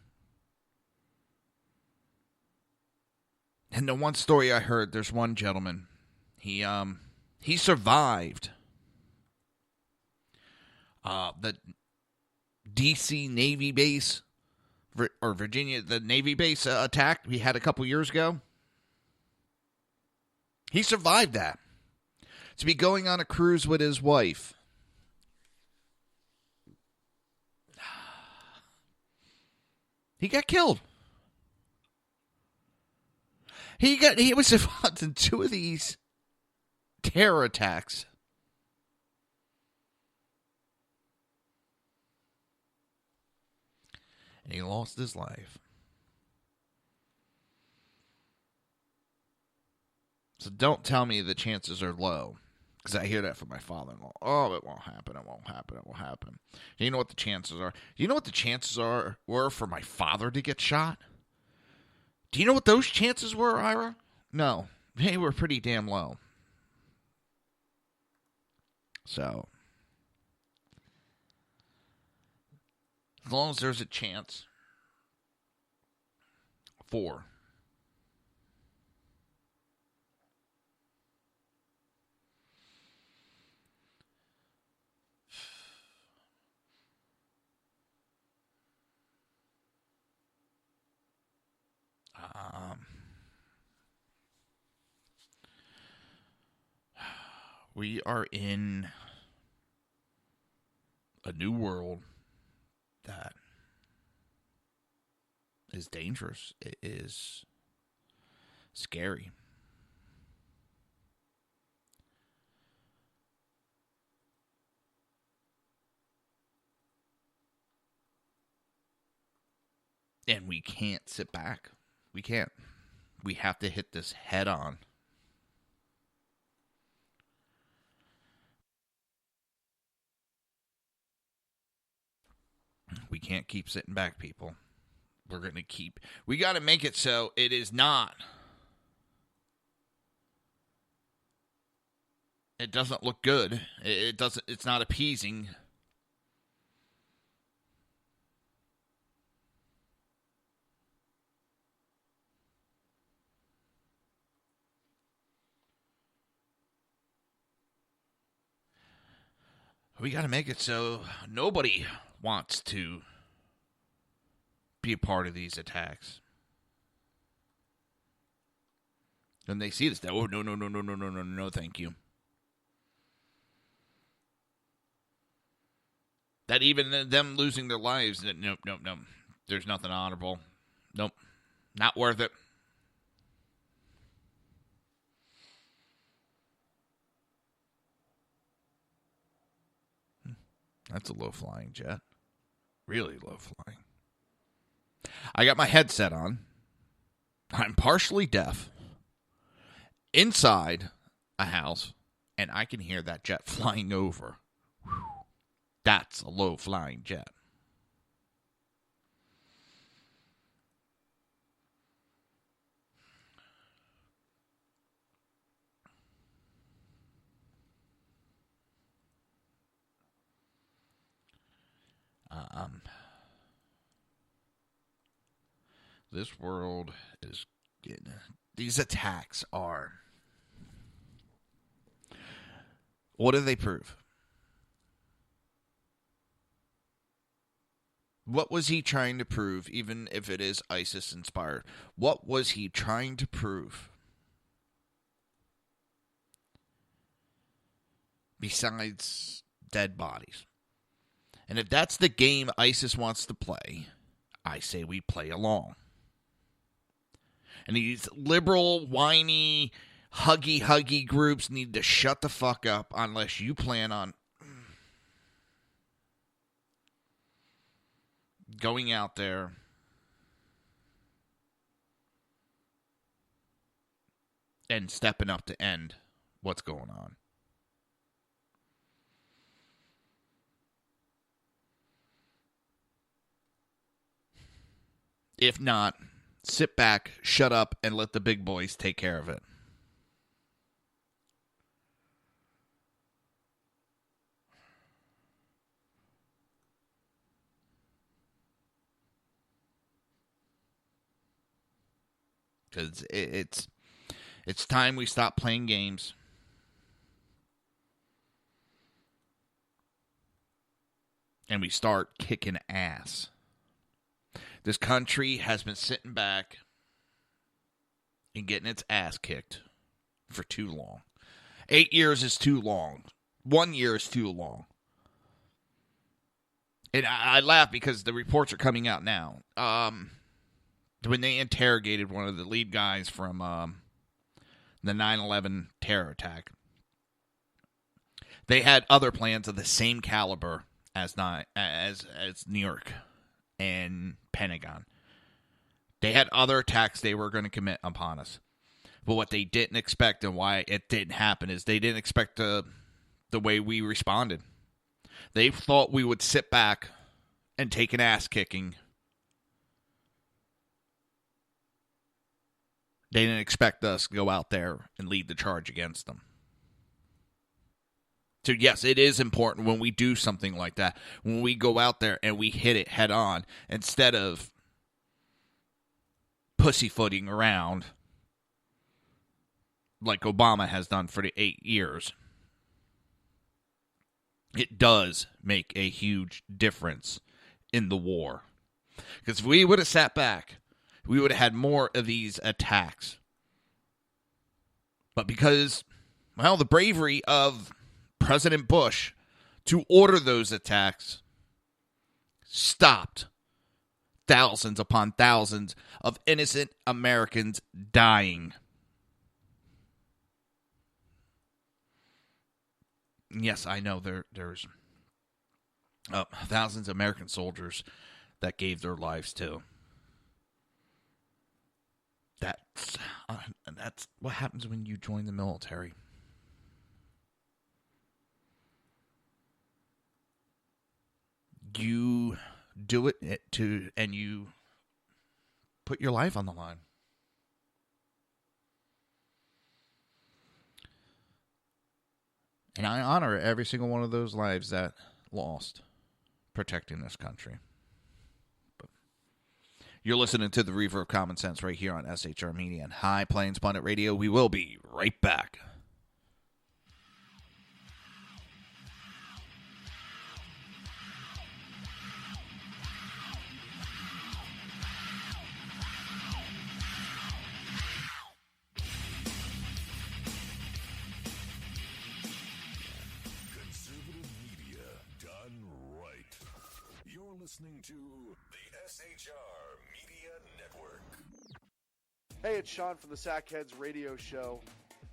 And the one story I heard, there's one gentleman, he survived the D.C. Navy base, or Virginia, the Navy base attack we had a couple years ago. He survived that. To be going on a cruise with his wife. He got killed. He was involved in 2 of these terror attacks. And he lost his life. So don't tell me the chances are low. Because I hear that from my father-in-law. Oh, it won't happen, it won't happen, it won't happen. Do you know what the chances are? Do you know what the chances were for my father to get shot? Do you know what those chances were, Ira? No. They were pretty damn low. So, as long as there's a chance for we are in a new world that is dangerous. It is scary. And we can't sit back. We can't. We have to hit this head on. We can't keep sitting back, people. We're going to keep... We got to make it so it is not... It doesn't look good. It doesn't... It's not appeasing. We got to make it so nobody wants to be a part of these attacks. And they see this, oh, no, thank you. That even them losing their lives, nope. There's nothing honorable. Nope. Not worth it. That's a low-flying jet. Really low-flying. I got my headset on. I'm partially deaf. Inside a house, and I can hear that jet flying over. Whew. That's a low-flying jet. This world is getting... These attacks are... What do they prove? What was he trying to prove, even if it is ISIS-inspired? What was he trying to prove? Besides dead bodies. And if that's the game ISIS wants to play, I say we play along. And these liberal, whiny, huggy groups need to shut the fuck up unless you plan on going out there and stepping up to end what's going on. If not, sit back, shut up, and let the big boys take care of it. Because it's time we stop playing games. And we start kicking ass. This country has been sitting back and getting its ass kicked for too long. 8 years is too long. 1 year is too long. And I laugh because the reports are coming out now. When they interrogated one of the lead guys from the 9/11 terror attack, they had other plans of the same caliber as New York and Pentagon. They had other attacks they were going to commit upon us. But what they didn't expect and why it didn't happen is they didn't expect the way we responded. They thought we would sit back and take an ass kicking. They didn't expect us to go out there and lead the charge against them. So yes, it is important when we do something like that, when we go out there and we hit it head on, instead of pussyfooting around like Obama has done for the 8 years. It does make a huge difference in the war. Because if we would have sat back, we would have had more of these attacks. But because, well, the bravery of President Bush to order those attacks stopped thousands upon thousands of innocent Americans dying. Yes, I know there's thousands of American soldiers that gave their lives too. That's what happens when you join the military. You do it and you put your life on the line. And I honor every single one of those lives that lost protecting this country. But you're listening to the Reaver of Common Sense right here on SHR Media and High Plains Pundit Radio. We will be right back. Conservative media done right. listening to the SHR Media Network. Hey, it's Sean from the Sackheads Radio Show,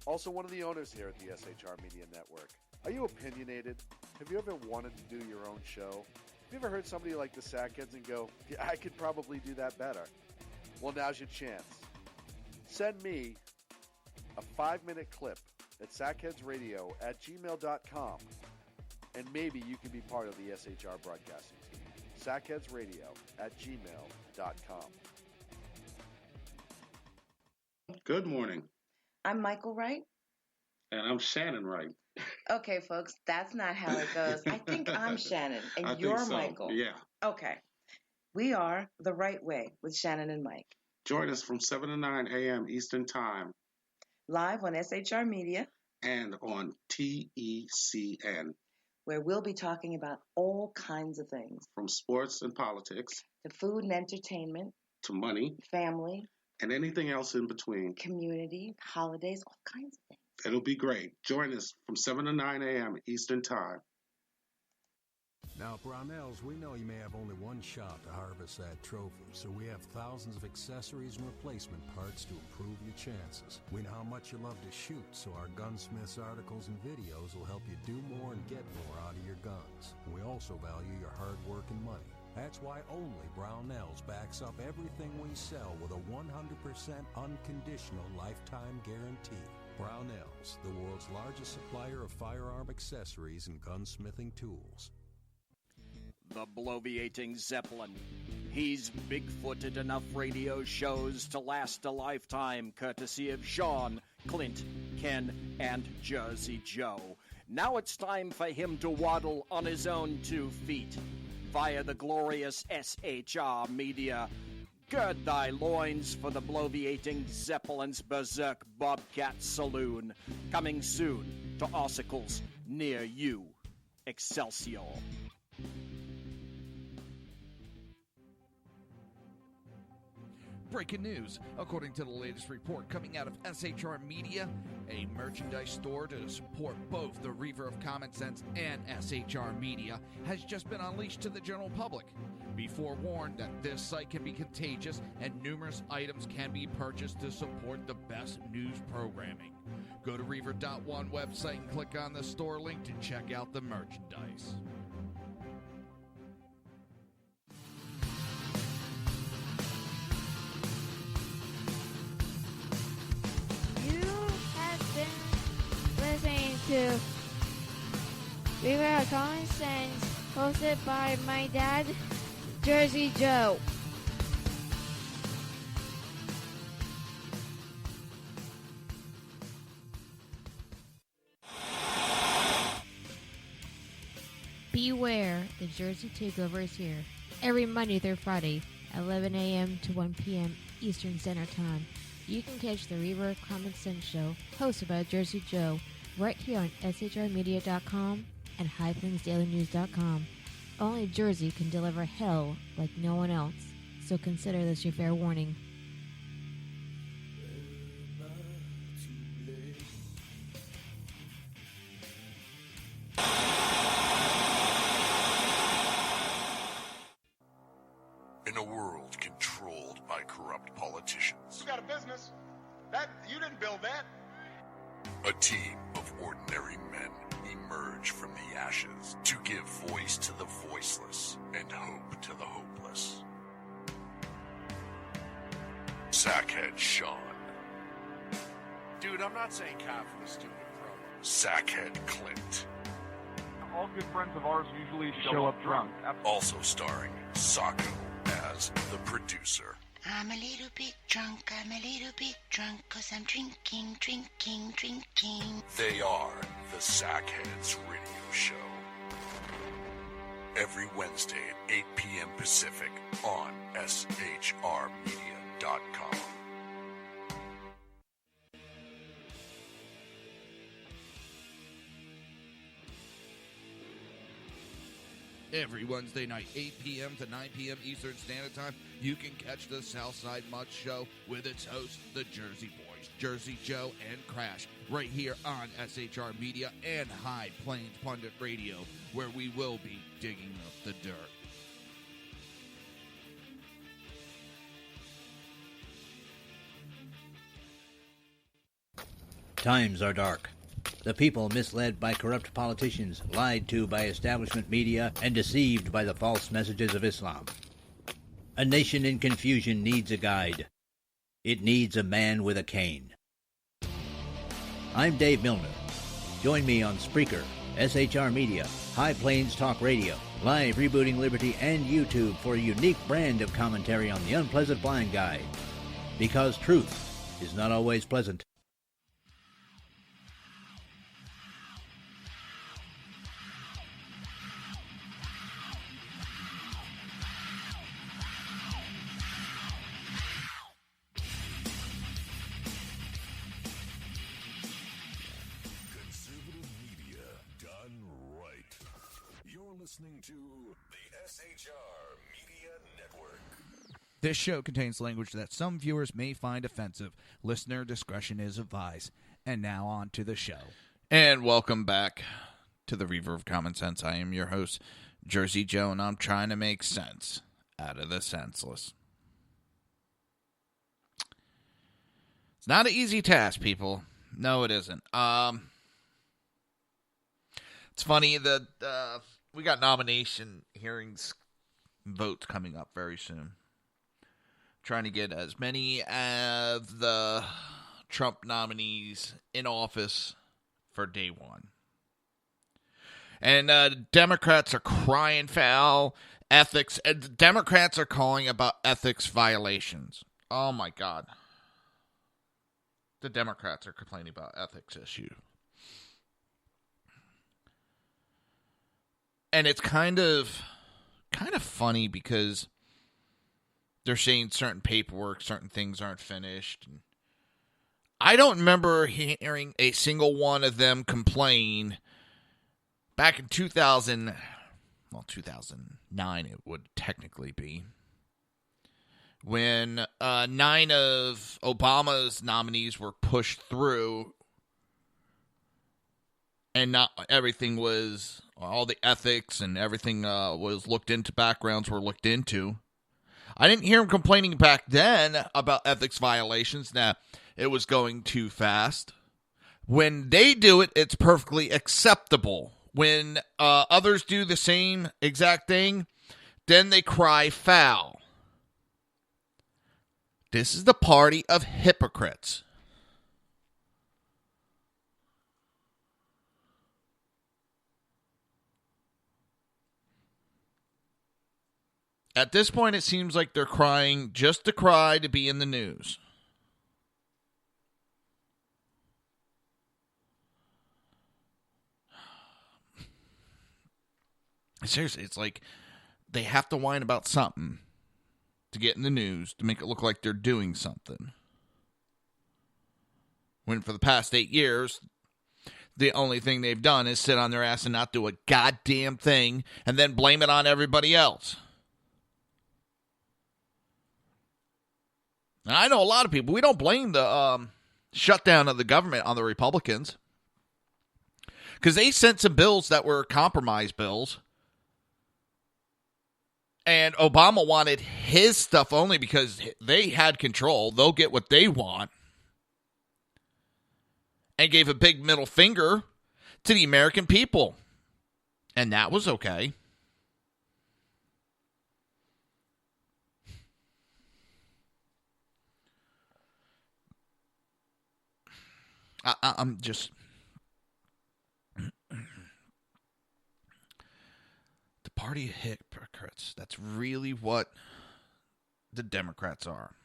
also one of the owners here at the SHR Media Network. Are you opinionated? Have you ever wanted to do your own show? Have you ever heard somebody like the Sackheads and go, yeah, I could probably do that better? Well, now's your chance. Send me a 5-minute clip at sackheadsradio@gmail.com, and maybe you can be part of the SHR broadcasting team. sackheadsradio@gmail.com. Good morning. I'm Michael Wright. And I'm Shannon Wright. Okay, folks, that's not how it goes. I think I'm Shannon, and you're Michael. Yeah. Okay. We are The Right Way with Shannon and Mike. Join us from 7 to 9 a.m. Eastern Time. Live on SHR Media. And on TECN. Where we'll be talking about all kinds of things. From sports and politics. To food and entertainment. To money. Family. And anything else in between. Community, holidays, all kinds of things. It'll be great. Join us from 7 to 9 a.m. Eastern Time. Now, Brownells, we know you may have only one shot to harvest that trophy, so we have thousands of accessories and replacement parts to improve your chances. We know how much you love to shoot, so our Gunsmiths articles and videos will help you do more and get more out of your guns. We also value your hard work and money. That's why only Brownells backs up everything we sell with a 100% unconditional lifetime guarantee. Brownells, the world's largest supplier of firearm accessories and gunsmithing tools. The bloviating Zeppelin. He's big-footed enough radio shows to last a lifetime, courtesy of Sean, Clint, Ken, and Jersey Joe. Now it's time for him to waddle on his own 2 feet via the glorious SHR Media. Gird thy loins for the bloviating Zeppelin's Berserk Bobcat Saloon. Coming soon to Ossicles near you. Excelsior. Breaking news. According to the latest report coming out of SHR Media, a merchandise store to support both the Reaver of Common Sense and SHR Media has just been unleashed to the general public. Be forewarned that this site can be contagious and numerous items can be purchased to support the best news programming. Go to Reaver.one website and click on the store link to check out the merchandise. Listening to Reaver of Common Sense, hosted by my dad, Jersey Joe. Beware, the Jersey Takeover is here. Every Monday through Friday, 11 a.m. to 1 p.m. Eastern Standard Time. You can catch the Reaver of Common Sense show, hosted by Jersey Joe, right here on shrmedia.com and highplainsdailynews.com. Only Jersey can deliver hell like no one else, so consider this your fair warning. In a world controlled by corrupt politicians, You got a business. That you didn't build that. a team of ordinary men emerge from the ashes to give voice to the voiceless and hope to the hopeless. Sackhead Sean. Dude, I'm not saying cop for the stupid promo. Sackhead Clint. All good friends of ours usually show up drunk. Also starring Sacco as the producer. I'm a little bit drunk, I'm a little bit drunk, 'cause I'm drinking, drinking, drinking. They are the Sackheads Radio Show. Every Wednesday at 8 p.m. Pacific on shrmedia.com. Every Wednesday night, 8 p.m. to 9 p.m. Eastern Standard Time, you can catch the Southside Mud Show with its hosts, the Jersey Boys, Jersey Joe and Crash, right here on SHR Media and High Plains Pundit Radio, where we will be digging up the dirt. Times are dark. The people misled by corrupt politicians, lied to by establishment media, and deceived by the false messages of Islam. A nation in confusion needs a guide. It needs a man with a cane. I'm Dave Milner. Join me on Spreaker, SHR Media, High Plains Talk Radio, Live Rebooting Liberty, and YouTube for a unique brand of commentary on the unpleasant blind guide. Because truth is not always pleasant. Listening to the SHR Media Network. This show contains language that some viewers may find offensive. Listener discretion is advised. And now on to the show. And welcome back to the Reaver of Common Sense. I am your host, Jersey Joe, and I'm trying to make sense out of the senseless. It's not an easy task, people. No, it isn't. It's funny that we got nomination hearings votes coming up very soon. Trying to get as many of the Trump nominees in office for day one. And Democrats are crying foul ethics. And Democrats are calling about ethics violations. Oh my God. The Democrats are complaining about ethics issues. And it's kind of funny because they're saying certain paperwork, certain things aren't finished. And I don't remember hearing a single one of them complain back in 2009 it would technically be, when 9 of Obama's nominees were pushed through and not everything was... all the ethics and everything was looked into, backgrounds were looked into. I didn't hear him complaining back then about ethics violations, that it was going too fast. When they do it, it's perfectly acceptable. When others do the same exact thing, then they cry foul. This is the party of hypocrites. At this point, it seems like they're crying just to cry to be in the news. Seriously, it's like they have to whine about something to get in the news to make it look like they're doing something. When for the past 8 years, the only thing they've done is sit on their ass and not do a goddamn thing and then blame it on everybody else. And I know a lot of people, we don't blame the shutdown of the government on the Republicans. Because they sent some bills that were compromise bills. And Obama wanted his stuff only because they had control. They'll get what they want. And gave a big middle finger to the American people. And that was okay. I'm just... the party of hypocrites. That's really what the Democrats are.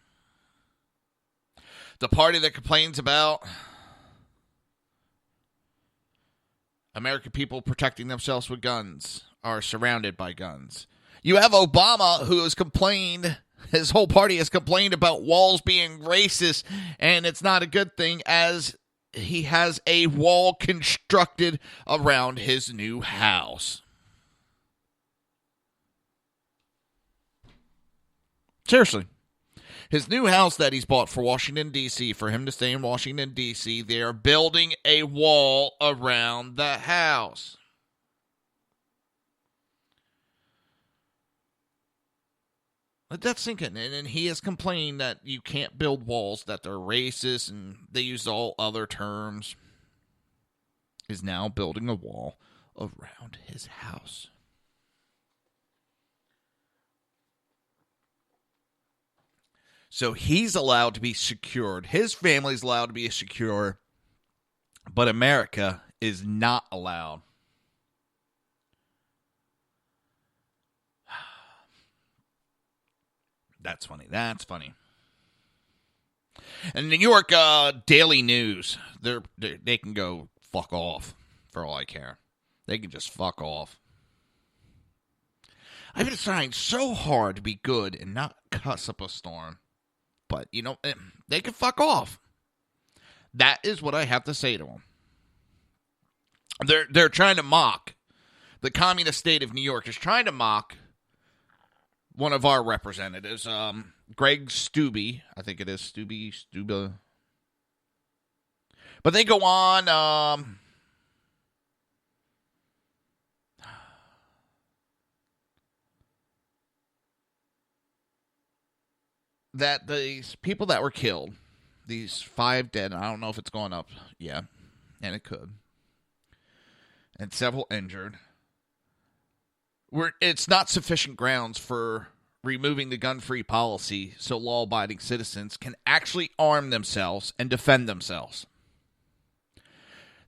The party that complains about American people protecting themselves with guns are surrounded by guns. You have Obama, who has complained, his whole party has complained about walls being racist, and it's not a good thing, as he has a wall constructed around his new house. Seriously. His new house that he's bought for Washington, D.C., for him to stay in Washington, D.C., they are building a wall around the house. Let that sink in. And he has complained that you can't build walls, that they're racist, and they use all other terms. Is now building a wall around his house. So he's allowed to be secured. His family's allowed to be secure, but America is not allowed. That's funny. That's funny. And the New York Daily News, they can go fuck off for all I care. They can just fuck off. I've been trying so hard to be good and not cuss up a storm. But, you know, they can fuck off. That is what I have to say to them. They're trying to mock. The communist state of New York is trying to mock one of our representatives, Greg Steube. I think it is Steube. But they go on, that these people that were killed, these 5 dead, I don't know if it's going up, yeah, and it could, and several injured, it's not sufficient grounds for removing the gun-free policy so law-abiding citizens can actually arm themselves and defend themselves.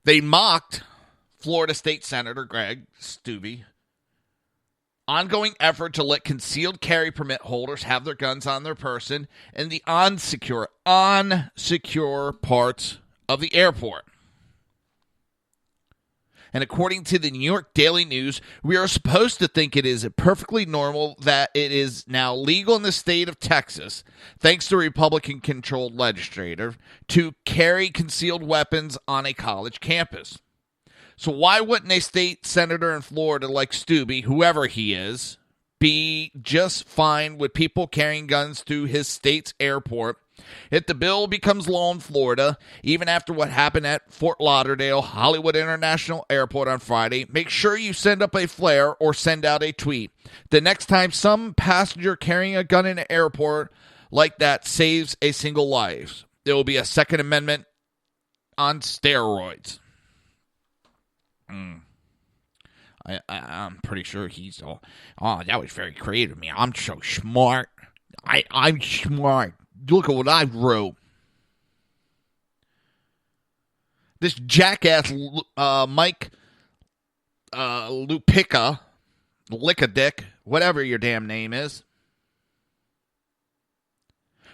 They mocked Florida State Senator Greg Steube ongoing effort to let concealed carry permit holders have their guns on their person in the unsecure parts of the airport. And according to the New York Daily News, we are supposed to think it is perfectly normal that it is now legal in the state of Texas, thanks to a Republican-controlled legislature, to carry concealed weapons on a college campus. So why wouldn't a state senator in Florida like Steube, whoever he is, be just fine with people carrying guns to his state's airport if the bill becomes law in Florida? Even after what happened at Fort Lauderdale Hollywood International Airport on Friday, make sure you send up a flare or send out a tweet. The next time some passenger carrying a gun in an airport like that saves a single life, there will be a Second Amendment on steroids. I'm pretty sure he's all, that was very creative of me. I'm so smart. I'm smart. Look at what I wrote. This jackass Mike Lupica, Lickadick, whatever your damn name is.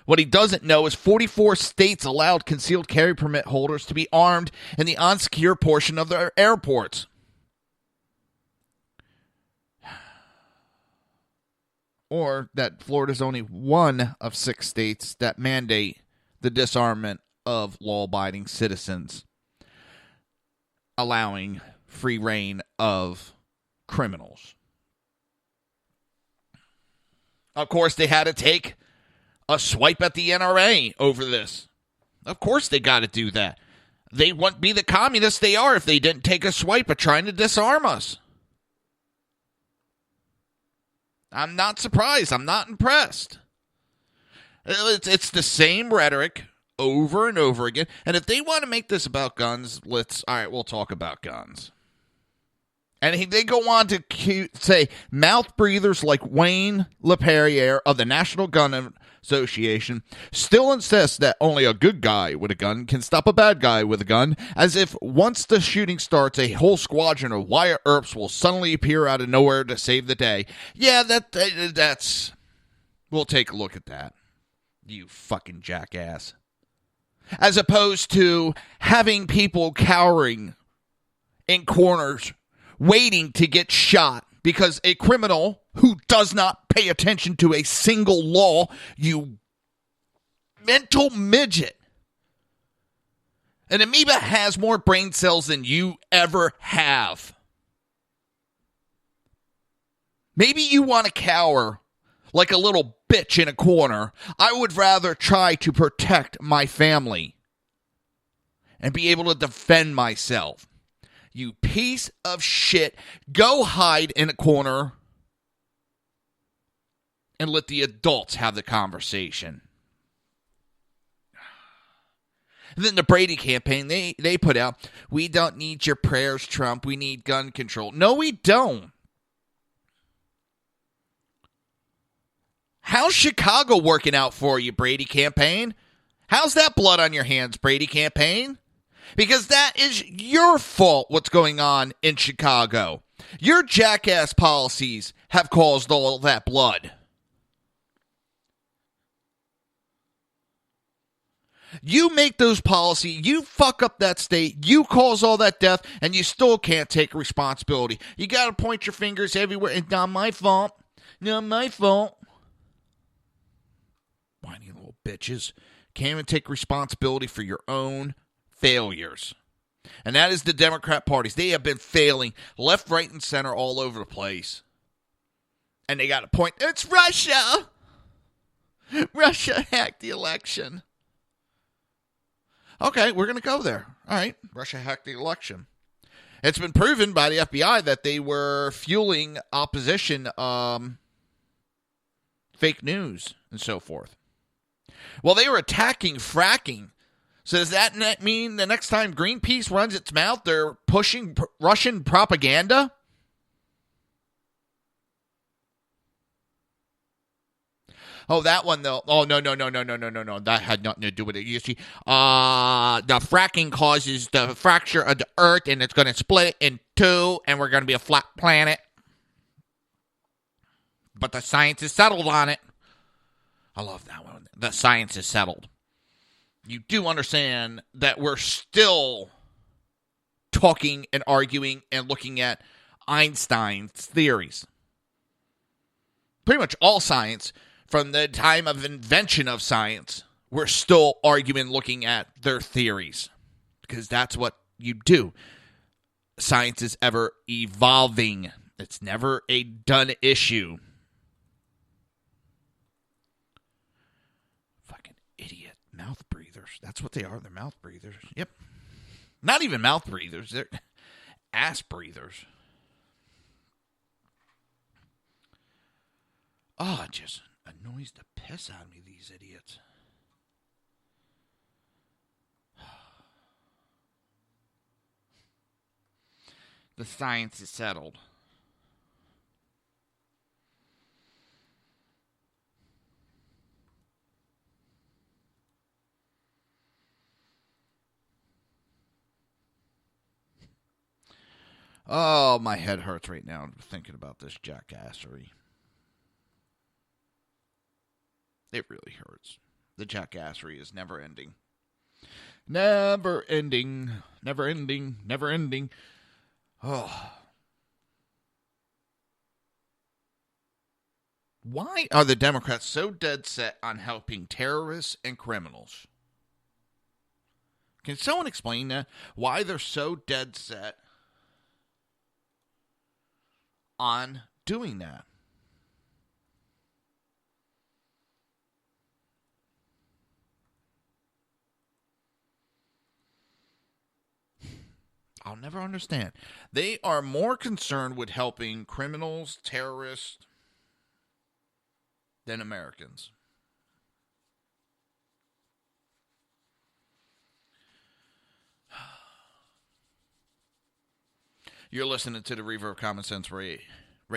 What he doesn't know is 44 states allowed concealed carry permit holders to be armed in the unsecure portion of their airports. Or that Florida's only one of 6 states that mandate the disarmament of law-abiding citizens, allowing free reign of criminals. Of course, they had to take a swipe at the NRA over this. Of course they got to do that. They wouldn't be the communists they are if they didn't take a swipe at trying to disarm us. I'm not surprised. I'm not impressed. It's the same rhetoric over and over again. And if they want to make this about guns, all right, we'll talk about guns. And they go on to say, mouth breathers like Wayne LaPerriere of the National Gun Association still insists that only a good guy with a gun can stop a bad guy with a gun, as if once the shooting starts, a whole squadron of Wyatt Earps will suddenly appear out of nowhere to save the day. Yeah, that's... We'll take a look at that. You fucking jackass. As opposed to having people cowering in corners waiting to get shot because a criminal who does not pay attention to a single law, you mental midget. An amoeba has more brain cells than you ever have. Maybe you want to cower like a little bitch in a corner. I would rather try to protect my family and be able to defend myself. You piece of shit. Go hide in a corner and let the adults have the conversation. And then the Brady campaign, they put out, we don't need your prayers, Trump. We need gun control. No, we don't. How's Chicago working out for you, Brady campaign? How's that blood on your hands, Brady campaign? Because that is your fault, what's going on in Chicago. Your jackass policies have caused all that blood. You make those policies, you fuck up that state, you cause all that death, and you still can't take responsibility. You got to point your fingers everywhere. It's not my fault. Not my fault. Whiny little bitches. Can't even take responsibility for your own failures. And that is the Democrat parties. They have been failing left, right, and center all over the place. And they got a point. It's Russia. Russia hacked the election. Okay, we're going to go there. All right, Russia hacked the election. It's been proven by the FBI that they were fueling opposition, fake news, and so forth. Well, they were attacking fracking. So does that mean the next time Greenpeace runs its mouth, they're pushing Russian propaganda? Oh, that one, though. Oh, no. That had nothing to do with it. You see, the fracking causes the fracture of the earth, and it's going to split it in two, and we're going to be a flat planet. But the science is settled on it. I love that one. The science is settled. You do understand that we're still talking and arguing and looking at Einstein's theories. Pretty much all science, from the time of invention of science, we're still arguing, looking at their theories. Because that's what you do. Science is ever evolving. It's never a done issue. Fucking idiot. Mouth breathers. That's what they are. They're mouth breathers. Yep. Not even mouth breathers. They're ass breathers. Oh, it just annoys the piss out of me, these idiots. The science is settled. Oh, my head hurts right now thinking about this jackassery. It really hurts. The jackassery is never ending. Never ending. Never ending. Never ending. Oh. Why are the Democrats so dead set on helping terrorists and criminals? Can someone explain that? Why they're so dead set on doing that? I'll never understand. They are more concerned with helping criminals, terrorists, than Americans. You're listening to the Reverb Common Sense right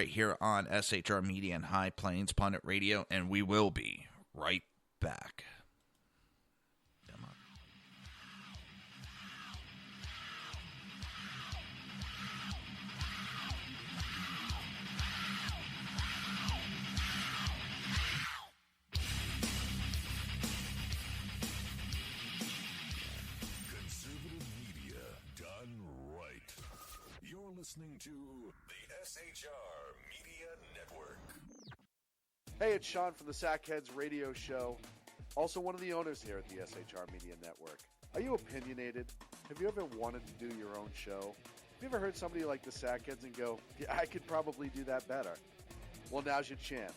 here on SHR Media and High Plains Pundit Radio, and we will be right back. Listening to the SHR Media Network. Hey, it's Sean from the Sackheads Radio Show, also one of the owners here at the SHR Media Network. Are you opinionated? Have you ever wanted to do your own show? Have you ever heard somebody like the Sackheads and go, yeah, I could probably do that better? Well, now's your chance.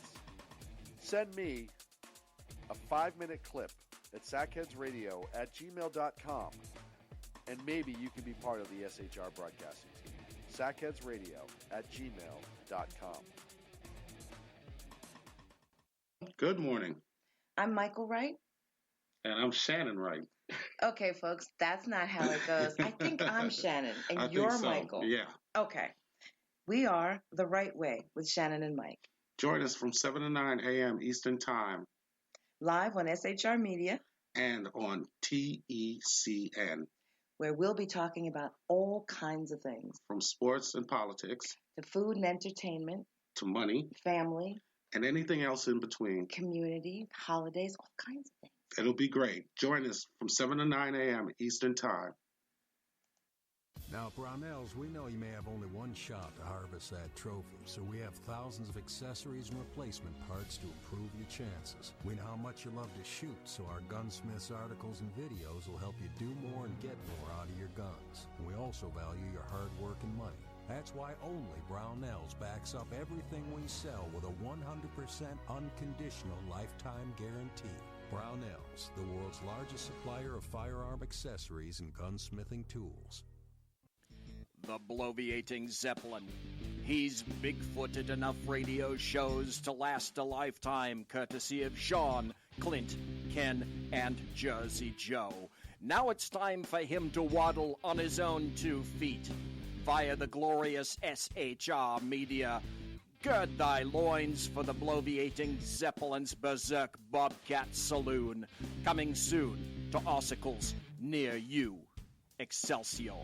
Send me a 5-minute clip at sackheadsradio@gmail.com, and maybe you can be part of the SHR broadcasting team. sackheadsradio@gmail.com. Good morning. I'm Michael Wright. And I'm Shannon Wright. Okay, folks, that's not how it goes. I think I'm Shannon, and you're think so. Michael. Yeah. Okay. We are The Right Way with Shannon and Mike. Join us from 7 to 9 a.m. Eastern Time. Live on SHR Media. And on TECN. Where we'll be talking about all kinds of things. From sports and politics. To food and entertainment. To money. Family. And anything else in between. Community, holidays, all kinds of things. It'll be great. Join us from 7 to 9 a.m. Eastern Time. Now, Brownells, we know you may have only one shot to harvest that trophy, so we have thousands of accessories and replacement parts to improve your chances. We know how much you love to shoot, so our Gunsmiths articles and videos will help you do more and get more out of your guns. We also value your hard work and money. That's why only Brownells backs up everything we sell with a 100% unconditional lifetime guarantee. Brownells, the world's largest supplier of firearm accessories and gunsmithing tools. The bloviating Zeppelin. He's big-footed enough radio shows to last a lifetime, courtesy of Sean, Clint, Ken, and Jersey Joe. Now it's time for him to waddle on his own 2 feet. Via the glorious SHR Media. Gird thy loins for the bloviating Zeppelin's Berserk Bobcat Saloon. Coming soon to Ossicles near you. Excelsior.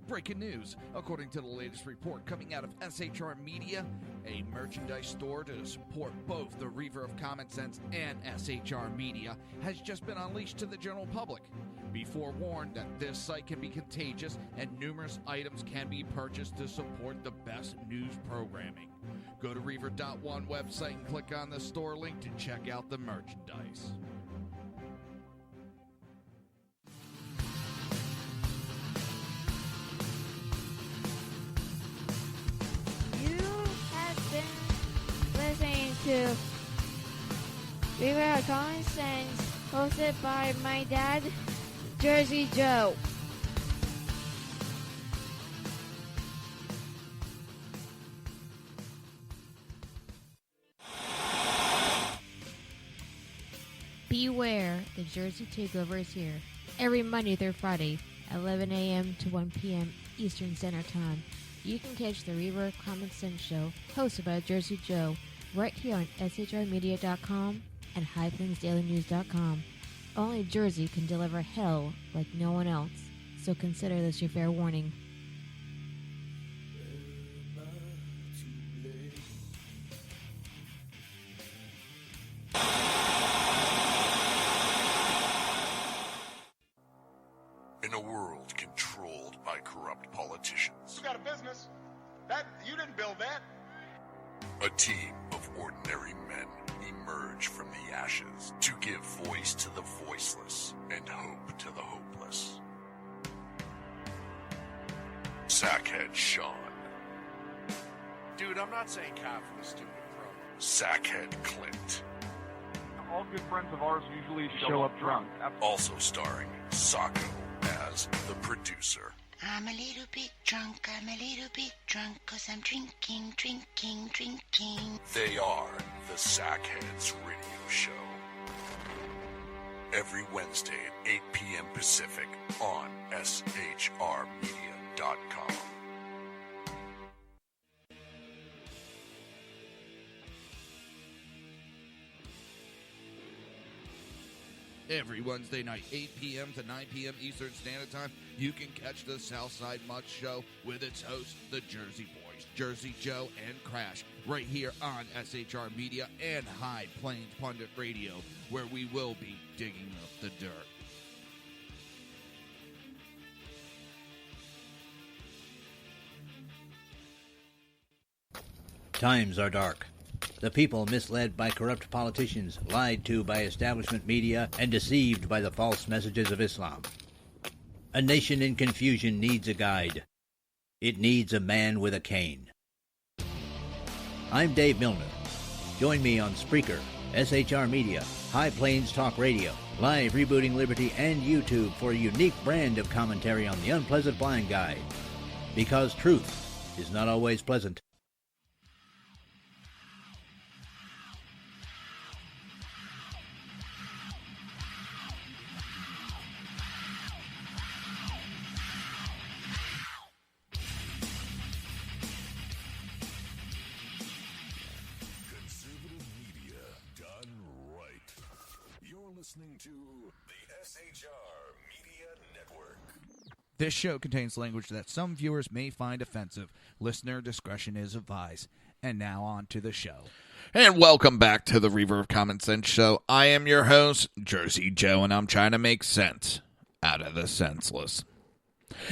Breaking news. According to the latest report coming out of SHR Media, a merchandise store to support both the Reaver of Common Sense and SHR Media has just been unleashed to the general public. Be forewarned that this site can be contagious and numerous items can be purchased to support the best news programming. Go to Reaver.one website and click on the store link to check out the merchandise. Listening to Reaver of Common Sense, hosted by my dad, Jersey Joe. Beware, the Jersey Takeover is here. Every Monday through Friday, 11 a.m. to 1 p.m. Eastern Standard Time. You can catch the Reaver of Common Sense show, hosted by Jersey Joe, right here on SHRmedia.com and HighPlainsDailyNews.com. Only Jersey can deliver hell like no one else, so consider this your fair warning. In a world controlled by corrupt politicians, You got a business. That you didn't build that. a team of ordinary men emerge from the ashes to give voice to the voiceless and hope to the hopeless. Sackhead Sean, Dude, I'm not saying cop for the stupid pro. Sackhead Clint, All good friends of ours usually show up drunk. also starring Sacco as the producer. I'm a little bit drunk, 'cause I'm drinking, drinking, drinking. They are the Sackheads Radio Show. Every Wednesday at 8 p.m. Pacific on SHRmedia.com. Every Wednesday night, 8 p.m. to 9 p.m. Eastern Standard Time, you can catch the Southside Mutt Show with its hosts, the Jersey Boys, Jersey Joe and Crash, right here on SHR Media and High Plains Pundit Radio, where we will be digging up the dirt. Times are dark. The people misled by corrupt politicians, lied to by establishment media, and deceived by the false messages of Islam. A nation in confusion needs a guide. It needs a man with a cane. I'm Dave Milner. Join me on Spreaker, SHR Media, High Plains Talk Radio, Live Rebooting Liberty, and YouTube for a unique brand of commentary on the Unpleasant Blind Guide. Because truth is not always pleasant. Conservative media done right. You're listening to the SHR Media Network. This show contains language that some viewers may find offensive. Listener discretion is advised. And now on to the show. And welcome back to the Reverb Common Sense Show. I am your host, Jersey Joe, and I'm trying to make sense out of the senseless.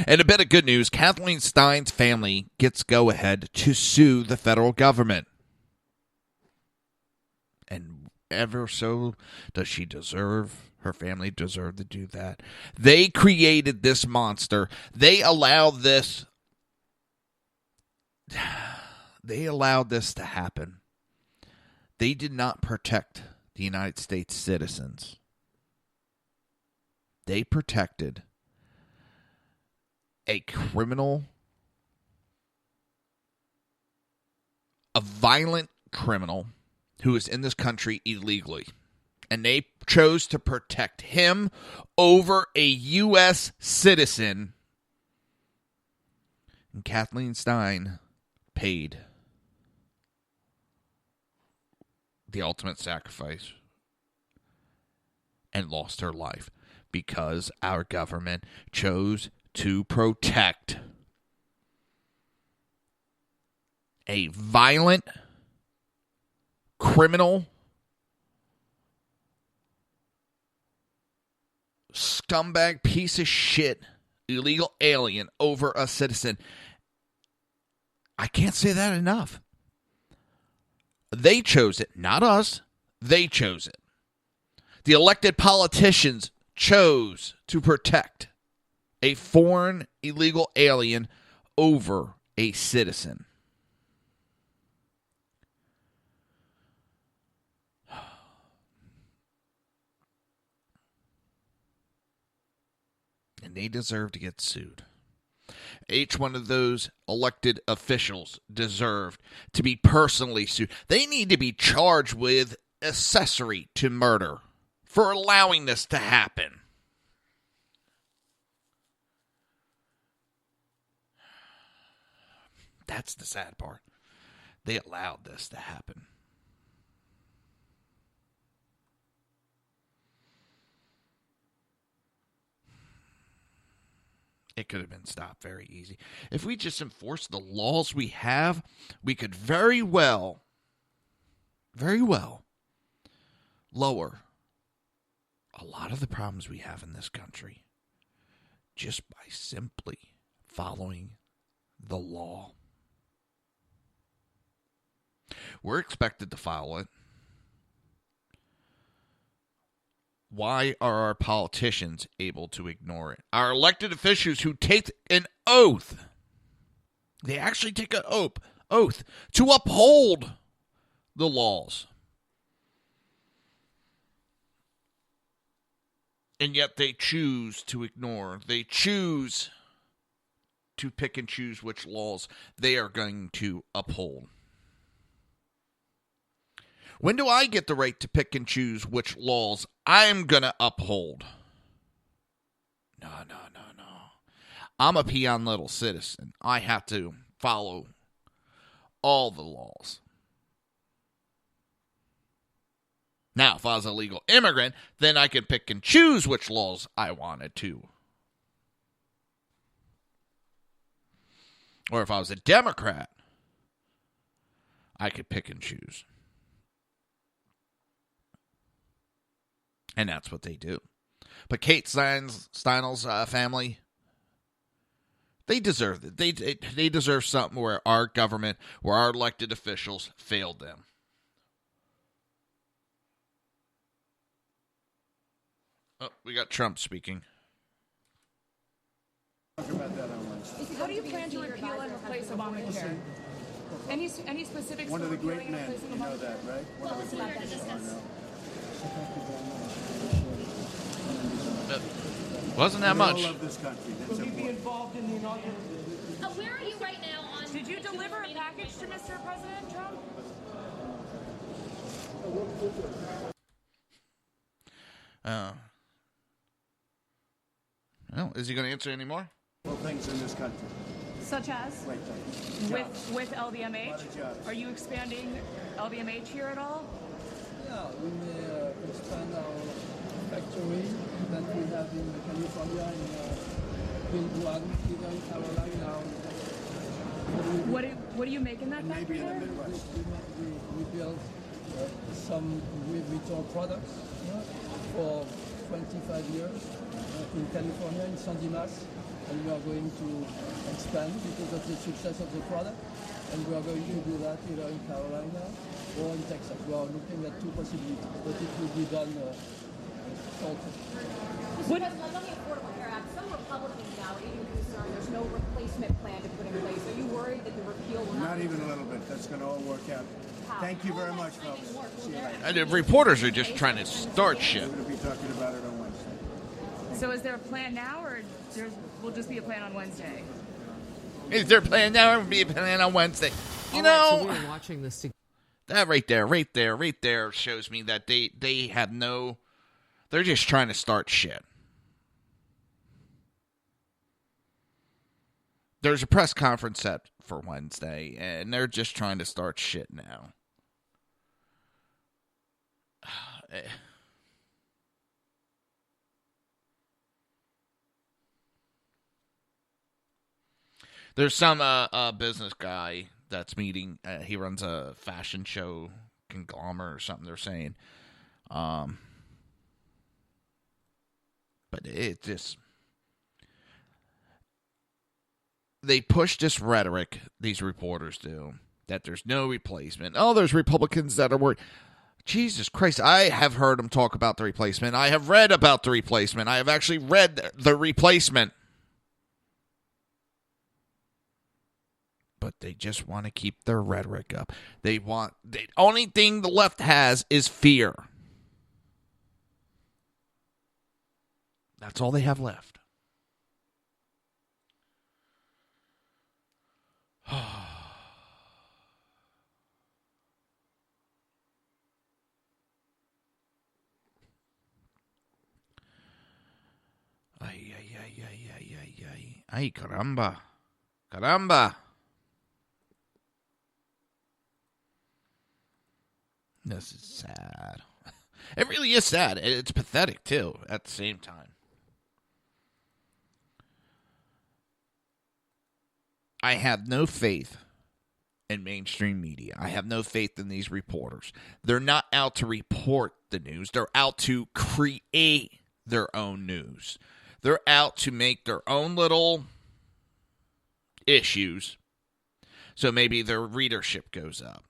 And a bit of good news, Kathleen Stein's family gets go-ahead to sue the federal government. And ever so does she deserve, her family deserve to do that. They created this monster. They allowed this to happen. They did not protect the United States citizens. They protected a criminal, a violent criminal who is in this country illegally. And they chose to protect him over a U.S. citizen. And Kathleen Stein paid the ultimate sacrifice and lost her life because our government chose to protect a violent criminal, scumbag piece of shit, illegal alien over a citizen. I can't say that enough. They chose it, not us. They chose it. The elected politicians chose to protect a foreign illegal alien over a citizen. And they deserve to get sued. Each one of those elected officials deserved to be personally sued. They need to be charged with accessory to murder for allowing this to happen. That's the sad part. They allowed this to happen. It could have been stopped very easy. If we just enforced the laws we have, we could very well lower a lot of the problems we have in this country just by simply following the law. We're expected to follow it. Why are our politicians able to ignore it? Our elected officials who take an oath, they actually take an oath to uphold the laws. And yet they choose to ignore. They choose to pick and choose which laws they are going to uphold. When do I get the right to pick and choose which laws I'm going to uphold? No. I'm a peon little citizen. I have to follow all the laws. Now, if I was a legal immigrant, then I could pick and choose which laws I wanted to. Or if I was a Democrat, I could pick and choose. And that's what they do. But Kate Steinle's family, they deserve it. They deserve something where our government, where our elected officials failed them. Oh, we got Trump speaking. How do you plan to repeal and replace Obamacare? Any specifics? One of the great men, you know that, right? One of the great men. Wasn't that much? We all love this country. Will you be involved in the inaugural? Where are you right now on Did you deliver a package to Mr. President Trump? Well, is he going to answer any more? Well, things in this country. Such as? With LVMH? Are you expanding LVMH here at all? Yeah, we may expand our factory that we have in California, in build one here in Carolina. What do you make in that factory? Maybe in the Midwest. We build some Louis Vuitton products for 25 years in California, in San Dimas, and we are going to expand because of the success of the product, and we are going to do that either in Carolina or in Texas. We are looking at two possibilities, but it will be done shortly. What has on the Affordable Care Act, some Republicans now are even concerned there's no replacement plan to put in place. Are you worried that the repeal will Not even a little bit. That's going to all work out. Thank you very much, folks. See you later. And the reporters are just trying to start shit. We're going to be talking about it on Wednesday. So is there a plan now, or will just be a plan on Wednesday? Is there a plan now, or will be a plan on Wednesday? You know, so we're watching this. That right there shows me that they have no. They're just trying to start shit. There's a press conference set for Wednesday, and they're just trying to start shit now. There's some business guy that's meeting. He runs a fashion show conglomerate or something, they're saying. But it just... They push this rhetoric, these reporters do, that there's no replacement. Oh, there's Republicans that are worried. Jesus Christ, I have heard them talk about the replacement. I have read about the replacement. I have actually read the replacement. But they just want to keep their rhetoric up. The only thing the left has is fear. That's all they have left. Ay, caramba. Caramba. This is sad. It really is sad. It's pathetic, too, at the same time. I have no faith in mainstream media. I have no faith in these reporters. They're not out to report the news. They're out to create their own news. They're out to make their own little issues so maybe their readership goes up.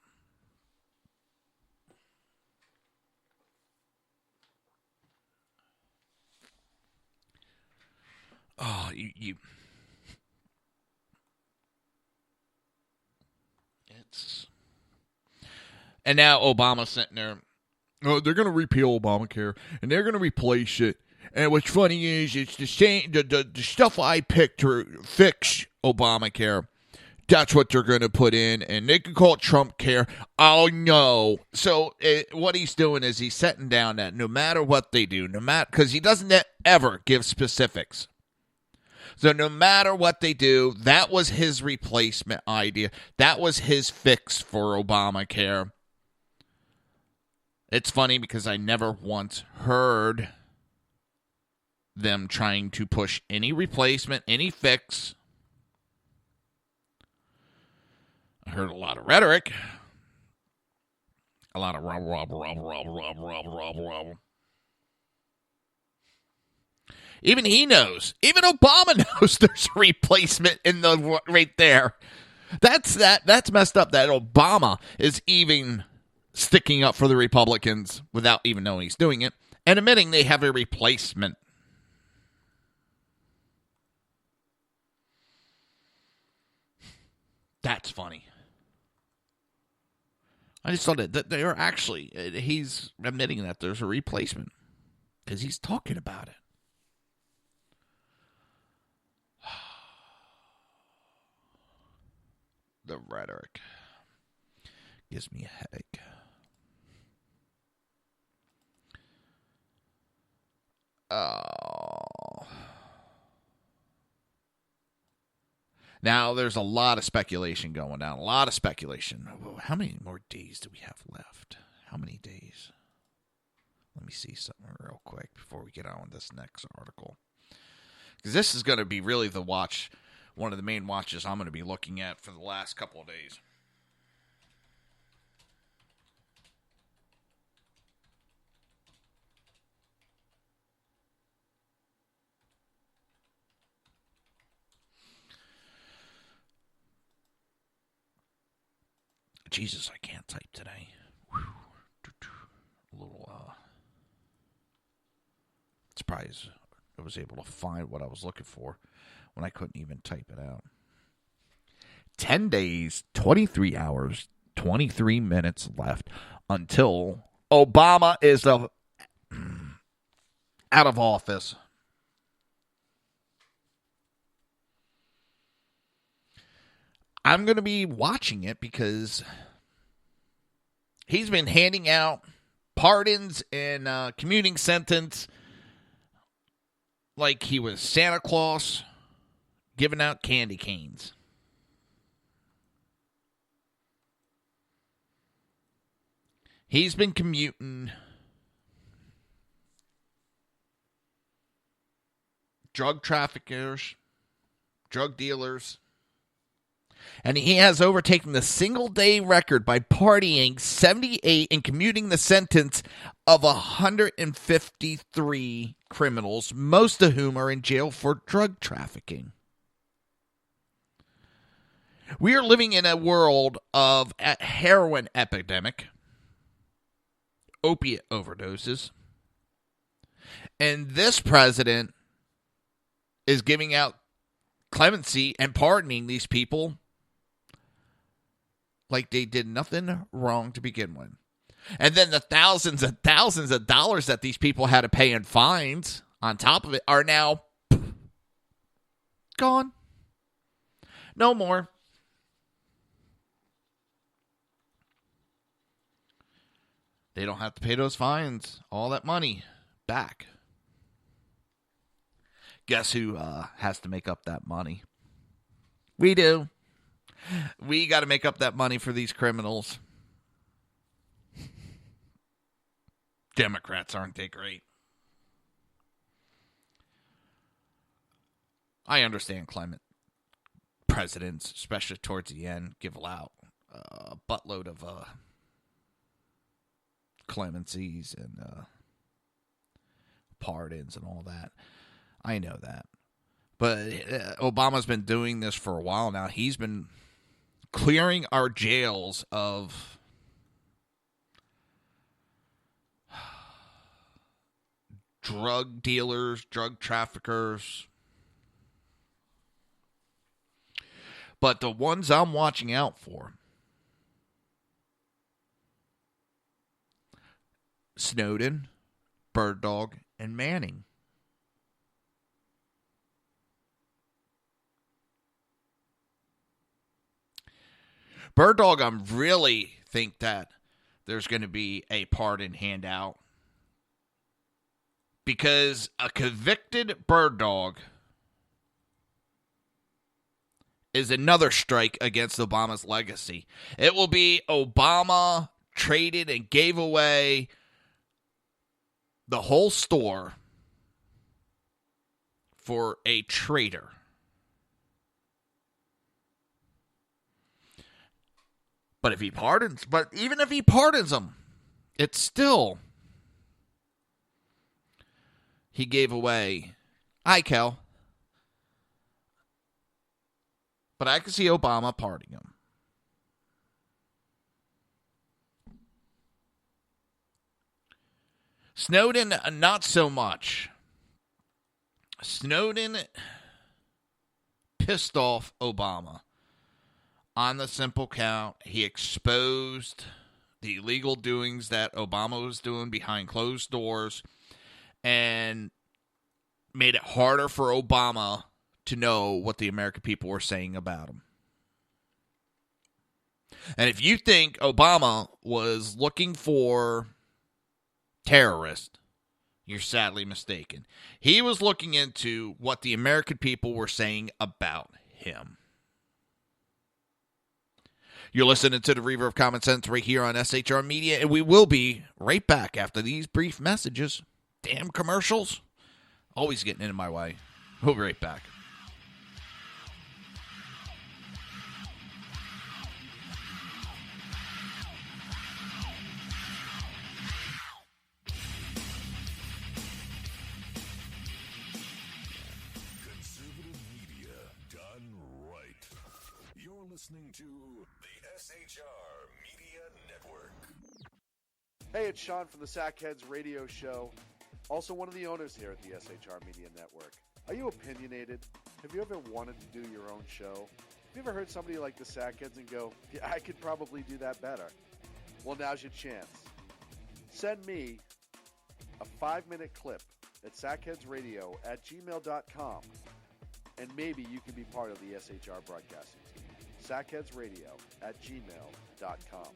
Oh, you it's... And now Obama's sitting there. Oh, they're going to repeal Obamacare, and they're going to replace it. And what's funny is it's the same, the stuff I picked to fix Obamacare. That's what they're going to put in, and they can call it Trump Care. Oh, no. So what he's doing is he's setting down that no matter what they do, because he doesn't ever give specifics. So no matter what they do, that was his replacement idea. That was his fix for Obamacare. It's funny because I never once heard them trying to push any replacement, any fix. I heard a lot of rhetoric. A lot of rob. Even he knows. Even Obama knows there's a replacement in the right there. That's messed up that Obama is even sticking up for the Republicans without even knowing he's doing it and admitting they have a replacement. That's funny. I just thought that they are actually, he's admitting that there's a replacement because he's talking about it. The rhetoric gives me a headache. Oh. Now, there's a lot of speculation going down. A lot of speculation. How many more days do we have left? How many days? Let me see something real quick before we get on with this next article. Because this is going to be really the watch, one of the main watches I'm going to be looking at for the last couple of days. Jesus, I can't type today. A little surprised I was able to find what I was looking for when I couldn't even type it out. 10 days, 23 hours, 23 minutes left until Obama is out of office. I'm going to be watching it because he's been handing out pardons and commuting sentence like he was Santa Claus giving out candy canes. He's been commuting drug traffickers, drug dealers, and he has overtaken the single-day record by partying 78 and commuting the sentence of 153 criminals, most of whom are in jail for drug trafficking. We are living in a world of a heroin epidemic, opiate overdoses, and this president is giving out clemency and pardoning these people like they did nothing wrong to begin with. And then the thousands and thousands of dollars that these people had to pay in fines on top of it are now gone. No more. They don't have to pay those fines, all that money back. Guess who has to make up that money? We do. We got to make up that money for these criminals. Democrats, aren't they great? I understand climate presidents, especially towards the end, give out a buttload of clemencies and pardons and all that. I know that. But Obama's been doing this for a while now. He's been clearing our jails of drug dealers, drug traffickers. But the ones I'm watching out for, Snowden, Bird Dog, and Manning. Bird Dog, I really think that there's going to be a pardon handout because a convicted bird dog is another strike against Obama's legacy. It will be Obama traded and gave away the whole store for a traitor. But even if he pardons them, it's still, he gave away ICAL. But I can see Obama pardoning him. Snowden, not so much. Snowden pissed off Obama. On the simple count, he exposed the illegal doings that Obama was doing behind closed doors and made it harder for Obama to know what the American people were saying about him. And if you think Obama was looking for terrorists, you're sadly mistaken. He was looking into what the American people were saying about him. You're listening to the Reverb of Common Sense right here on SHR Media, and we will be right back after these brief messages. Damn commercials. Always getting in my way. We'll be right back. Conservative media done right. You're listening to the SHR Media Network. Hey, it's Sean from the Sackheads Radio Show, also one of the owners here at the SHR Media Network. Are you opinionated? Have you ever wanted to do your own show? Have you ever heard somebody like the Sackheads and go, yeah, I could probably do that better? Well, now's your chance. Send me a 5-minute clip at sackheadsradio@gmail.com, and maybe you can be part of the SHR broadcasting team. sackheadsradio@gmail.com.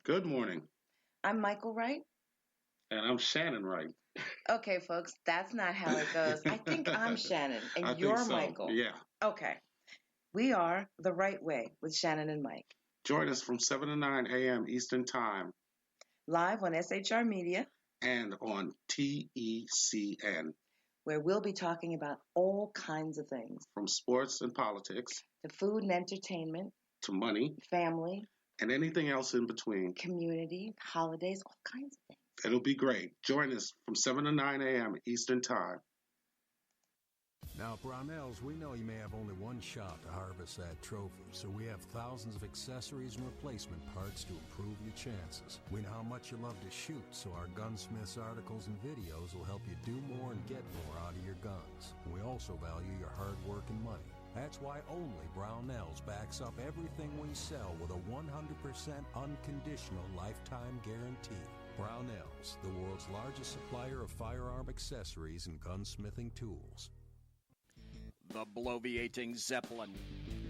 Good morning. I'm Michael Wright. And I'm Shannon Wright. Okay, folks, that's not how it goes. I think I'm Shannon, and I you're think so. Michael. Yeah. Okay. We are The Right Way with Shannon and Mike. Join us from 7 to 9 a.m. Eastern Time. Live on SHR Media. And on TECN. Where we'll be talking about all kinds of things. From sports and politics. To food and entertainment. To money. Family. And anything else in between. Community, holidays, all kinds of things. It'll be great. Join us from 7 to 9 a.m. Eastern Time. Now, Brownells, we know you may have only one shot to harvest that trophy, so we have thousands of accessories and replacement parts to improve your chances. We know how much you love to shoot, so our Gunsmiths articles and videos will help you do more and get more out of your guns. We also value your hard work and money. That's why only Brownells backs up everything we sell with a 100% unconditional lifetime guarantee. Brownells, the world's largest supplier of firearm accessories and gunsmithing tools. The bloviating Zeppelin.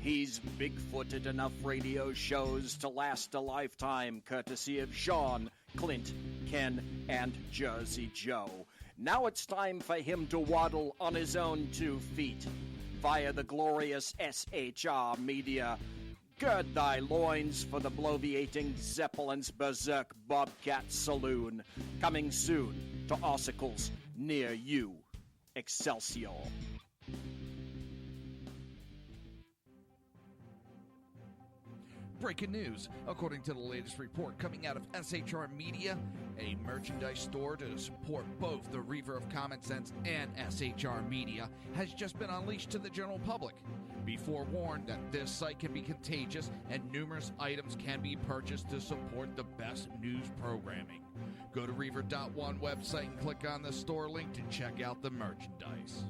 He's big-footed enough radio shows to last a lifetime, courtesy of Sean, Clint, Ken, and Jersey Joe. Now it's time for him to waddle on his own 2 feet via the glorious SHR Media. Gird thy loins for the bloviating Zeppelin's Berserk Bobcat Saloon. Coming soon to articles near you. Excelsior. Breaking news. According to the latest report coming out of SHR Media, a merchandise store to support both the Reaver of Common Sense and SHR Media has just been unleashed to the general public. Be forewarned that this site can be contagious and numerous items can be purchased to support the best news programming. Go to Reaver.one website and click on the store link to check out the merchandise.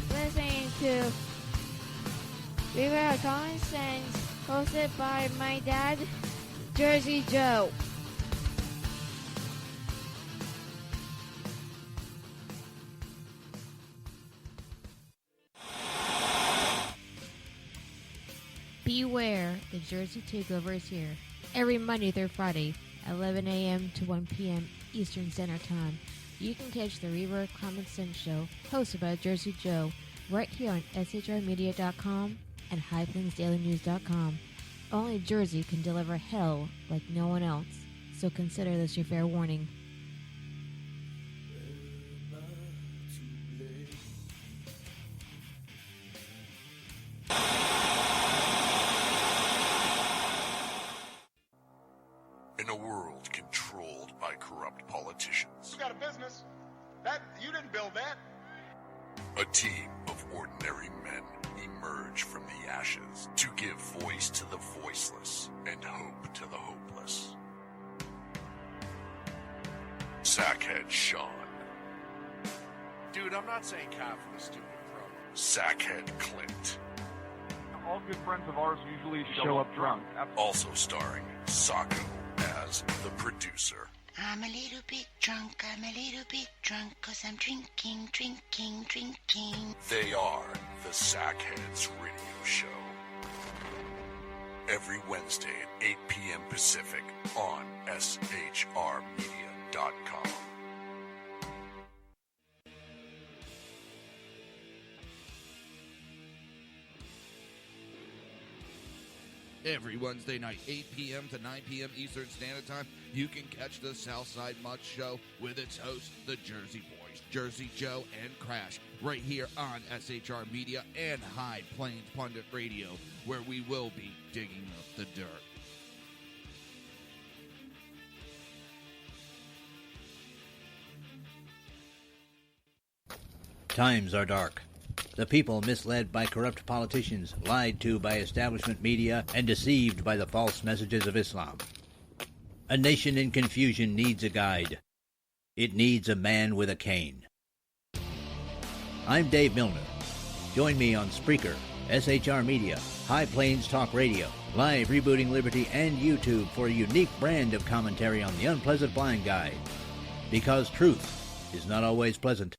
Listening to Reaver of Common Sense, hosted by my dad, Jersey Joe. Beware, the Jersey Takeover is here. Every Monday through Friday, 11 a.m. to 1 p.m. Eastern Standard Time. You can catch the Reaver of Common Sense show, hosted by Jersey Joe, right here on SHRmedia.com and HighPlainsDailyNews.com. Only Jersey can deliver hell like no one else, so consider this your fair warning. In a world controlled by corrupt politicians, You got a business. That you didn't build that. a team of ordinary men emerge from the ashes to give voice to the voiceless and hope to the hopeless. Sackhead Sean. Dude, I'm not saying cough for the stupid promo. Sackhead Clint. All good friends of ours usually show up drunk. Also starring Sacco Kaz, the producer. I'm a little bit drunk, 'cause I'm drinking. They are the Sackheads Radio Show. Every Wednesday at 8 p.m. Pacific on shrmedia.com. Every Wednesday night, 8 p.m. to 9 p.m. Eastern Standard Time, you can catch the Southside Mutt Show with its hosts, the Jersey Boys, Jersey Joe and Crash, right here on SHR Media and High Plains Pundit Radio, where we will be digging up the dirt. Times are dark. The people misled by corrupt politicians, lied to by establishment media, and deceived by the false messages of Islam. A nation in confusion needs a guide. It needs a man with a cane. I'm Dave Milner. Join me on Spreaker, SHR Media, High Plains Talk Radio, Live Rebooting Liberty, and YouTube for a unique brand of commentary on the unpleasant blind guide. Because truth is not always pleasant.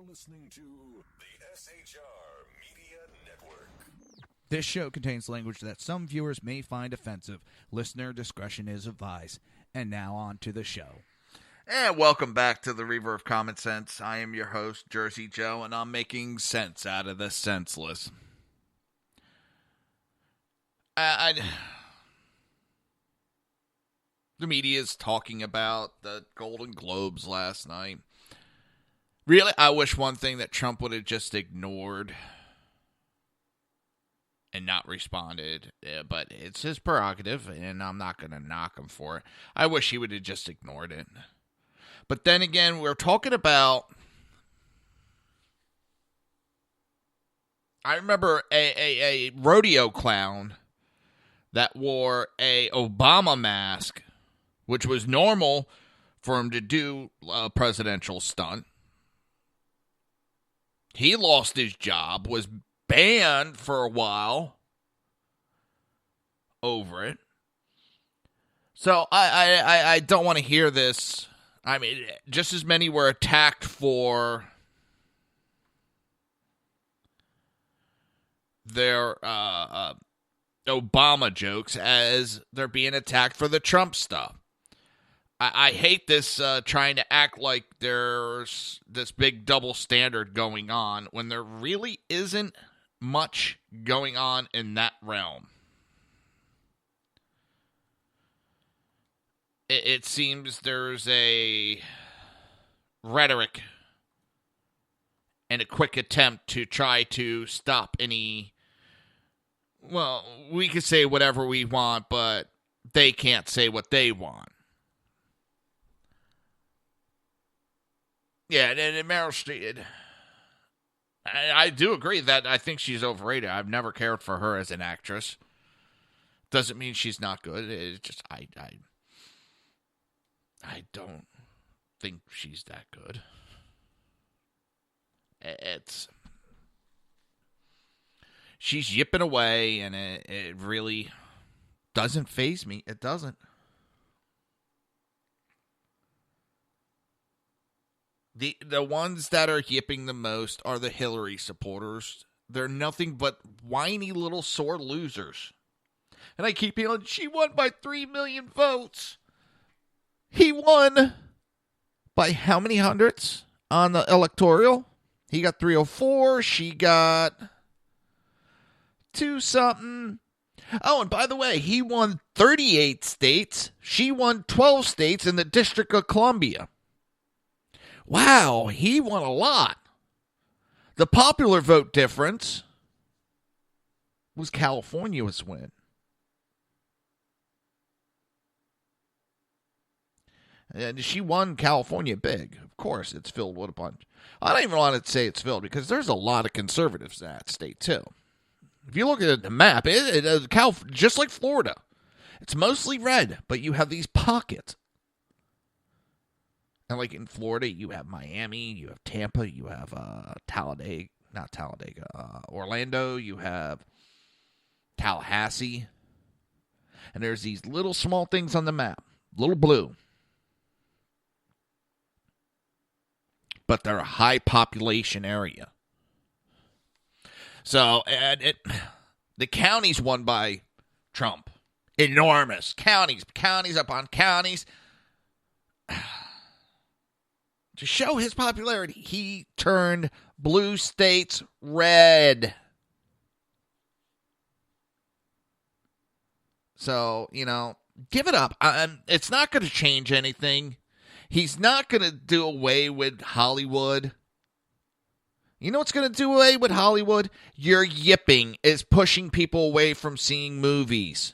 Listening to the SHR Media Network. This show contains language that some viewers may find offensive. Listener discretion is advised. And now on to the show. And welcome back to the Reaver of Common Sense. I am your host, Jersey Joe, and I'm making sense out of the senseless. The media is talking about the Golden Globes last night. Really, I wish one thing that Trump would have just ignored and not responded. But it's his prerogative, and I'm not going to knock him for it. I wish he would have just ignored it. But then again, we're talking about... I remember a rodeo clown that wore a Obama mask, which was normal for him to do a presidential stunt. He lost his job, was banned for a while over it. So I don't want to hear this. I mean, just as many were attacked for their Obama jokes as they're being attacked for the Trump stuff. I hate this trying to act like there's this big double standard going on when there really isn't much going on in that realm. It seems there's a rhetoric and a quick attempt to try to stop any... Well, we can say whatever we want, but they can't say what they want. Yeah, and Meryl Streep, I do agree that I think she's overrated. I've never cared for her as an actress. Doesn't mean she's not good. It's just I don't think she's that good. She's yipping away, and it really doesn't faze me. It doesn't. The ones that are yipping the most are the Hillary supporters. They're nothing but whiny little sore losers. And I keep yelling, she won by 3 million votes. He won by how many hundreds on the electoral? He got 304. She got 2-something. Oh, and by the way, he won 38 states. She won 12 states in the District of Columbia. Wow, he won a lot. The popular vote difference was California's win. And she won California big. Of course, it's filled with a bunch. I don't even want to say it's filled because there's a lot of conservatives in that state, too. If you look at the map, just like Florida, it's mostly red, but you have these pockets. And like in Florida, you have Miami, you have Tampa, you have Orlando, you have Tallahassee. And there's these little small things on the map, little blue. But they're a high population area. So the counties won by Trump. Enormous. Counties upon counties. To show his popularity, he turned blue states red. So, give it up. It's not going to change anything. He's not going to do away with Hollywood. You know what's going to do away with Hollywood? Your yipping is pushing people away from seeing movies.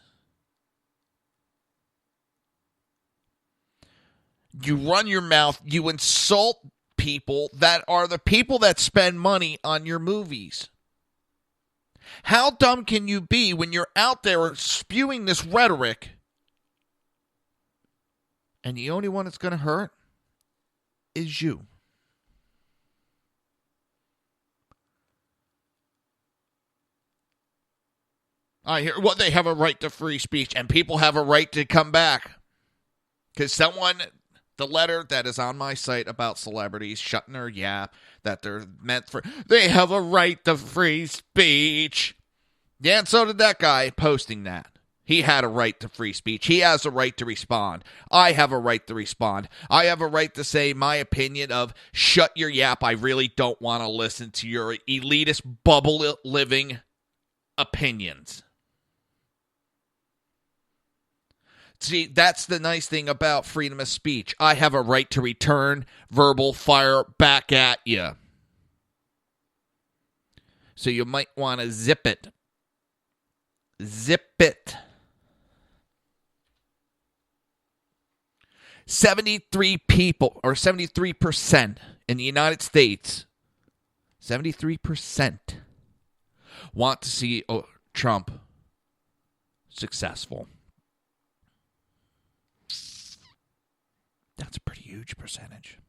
You run your mouth. You insult people that are the people that spend money on your movies. How dumb can you be when you're out there spewing this rhetoric and the only one that's going to hurt is you? I hear, well, they have a right to free speech and people have a right to come back. Because the letter that is on my site about celebrities shutting their yap, that they're meant for, they have a right to free speech. Yeah, and so did that guy posting that. He had a right to free speech. He has a right to respond. I have a right to respond. I have a right to say my opinion of shut your yap. I really don't want to listen to your elitist bubble living opinions. See, that's the nice thing about freedom of speech. I have a right to return verbal fire back at you. So you might want to zip it. Zip it. 73% in the United States, 73% want to see Trump successful. That's a pretty huge percentage.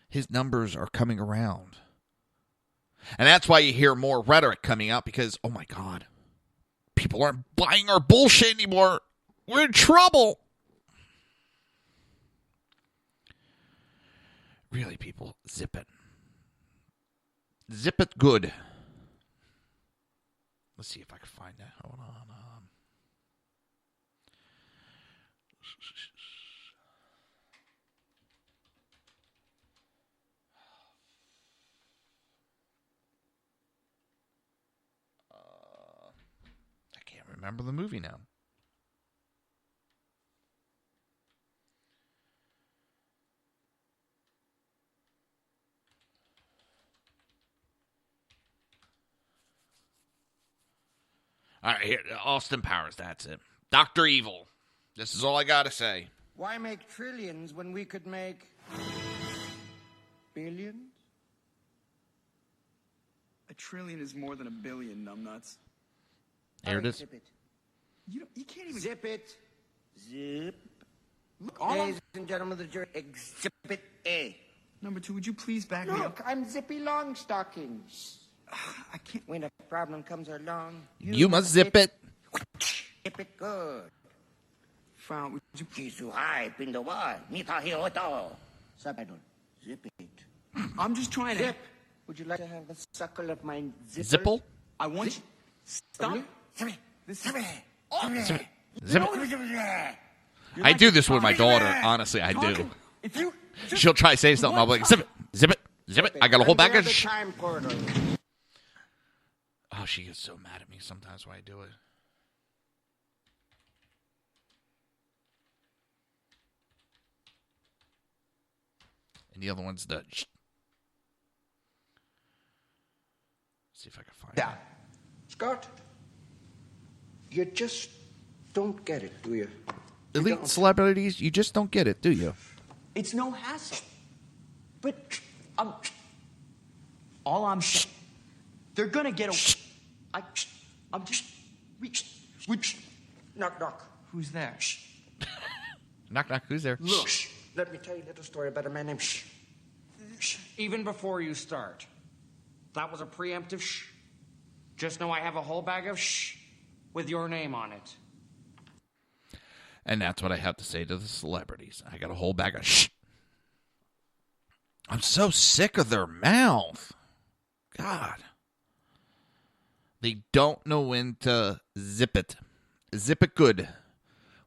His numbers are coming around. And that's why you hear more rhetoric coming out because, oh my God, people aren't buying our bullshit anymore. We're in trouble. Really, people, zip it. Zip it good. Let's see if I can find that. Hold on. I can't remember the movie now. All right, here, Austin Powers, that's it. Dr. Evil. This is all I got to say. Why make trillions when we could make billions? A trillion is more than a billion, numbnuts. Here it is. Zip it. You can't even... Zip it. Zip. Look, Ladies and gentlemen of the jury, Exhibit A. Number two, would you please back me up? Look, I'm Zippy Longstockings. I can't... When a problem comes along... You must zip it. Zip it good. Frown, would you... He's too high, in the wall. Nita Hioto. Subtitle. Zip it. I'm just trying to... Zip. Would you like to have a suckle of my zipper? Zipple? I want you... Stop. Zip it. Zip it. Zip it. Zip it. I do this with my daughter. Honestly, I do. If you... She'll try to say something. I'll be like, zip it. Zip it. Zip it. I got a whole bag of Oh, she gets so mad at me sometimes when I do it. And the other one's the... See if I can find it. Scott, you just don't get it, do you? Elite celebrities, you just don't get it, do you? It's no hassle. But all I'm saying, they're gonna get a... I'm just... Knock, knock. Who's there? Knock, knock. Who's there? Look, let me tell you a little story about a man named Even before you start, that was a preemptive shh. Just know I have a whole bag of shh with your name on it. And that's what I have to say to the celebrities. I got a whole bag of shh. I'm so sick of their mouth. God. They don't know when to zip it. Zip it good.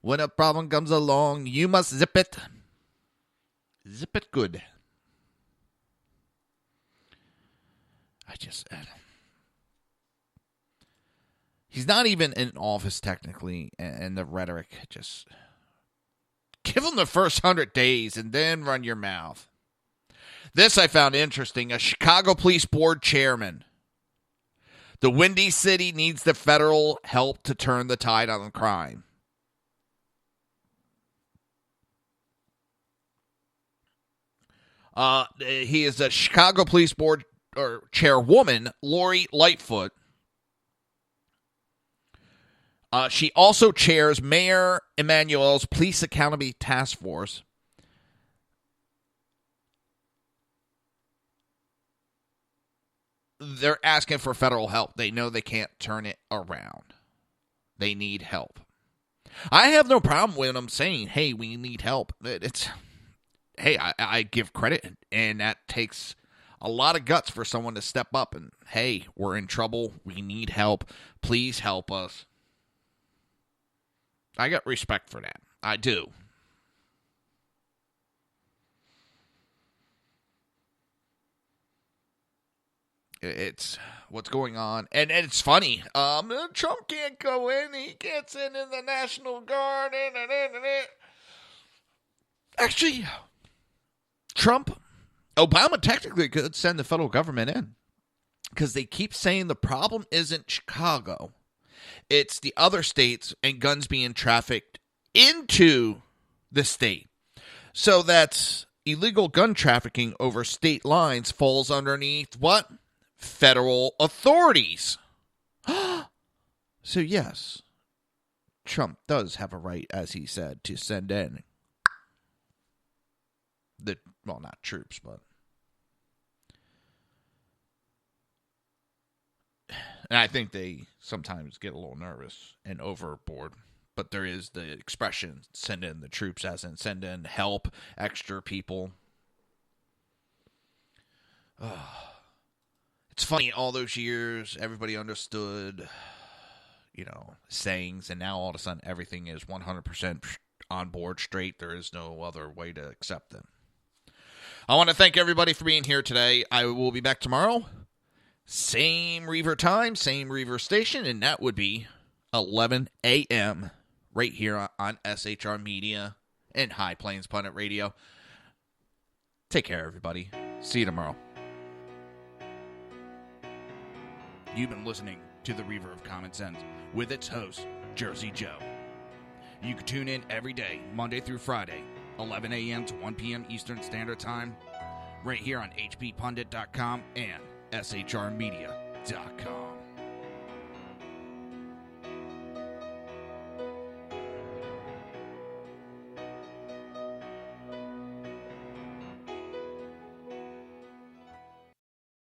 When a problem comes along, you must zip it. Zip it good. He's not even in office technically, and the rhetoric just... Give him the first 100 days and then run your mouth. This I found interesting. A Chicago Police Board chairman. The Windy City needs the federal help to turn the tide on crime. He is a Chicago Police Board chairwoman, Lori Lightfoot. She also chairs Mayor Emanuel's Police Accountability Task Force. They're asking for federal help. They know they can't turn it around. They need help. I have no problem with them saying, hey, we need help. Hey, I give credit, and that takes a lot of guts for someone to step up and, hey, we're in trouble. We need help. Please help us. I got respect for that. I do. It's what's going on. And it's funny. Trump can't go in. He can't send in the National Guard. Actually, Obama technically could send the federal government in. Because they keep saying the problem isn't Chicago. It's the other states and guns being trafficked into the state. So that's illegal gun trafficking over state lines falls underneath what? Federal authorities. So yes, Trump does have a right, as he said, to send in not troops, but... And I think they sometimes get a little nervous and overboard. But there is the expression, send in the troops, as in send in help, extra people. It's funny, all those years, everybody understood, sayings, and now all of a sudden everything is 100% on board straight. There is no other way to accept them. I want to thank everybody for being here today. I will be back tomorrow. Same Reaver time, same Reaver station, and that would be 11 a.m. right here on SHR Media and High Plains Pundit Radio. Take care, everybody. See you tomorrow. You've been listening to the Reaver of Common Sense with its host, Jersey Joe. You can tune in every day, Monday through Friday, 11 a.m. to 1 p.m. Eastern Standard Time, right here on hppundit.com and shrmedia.com.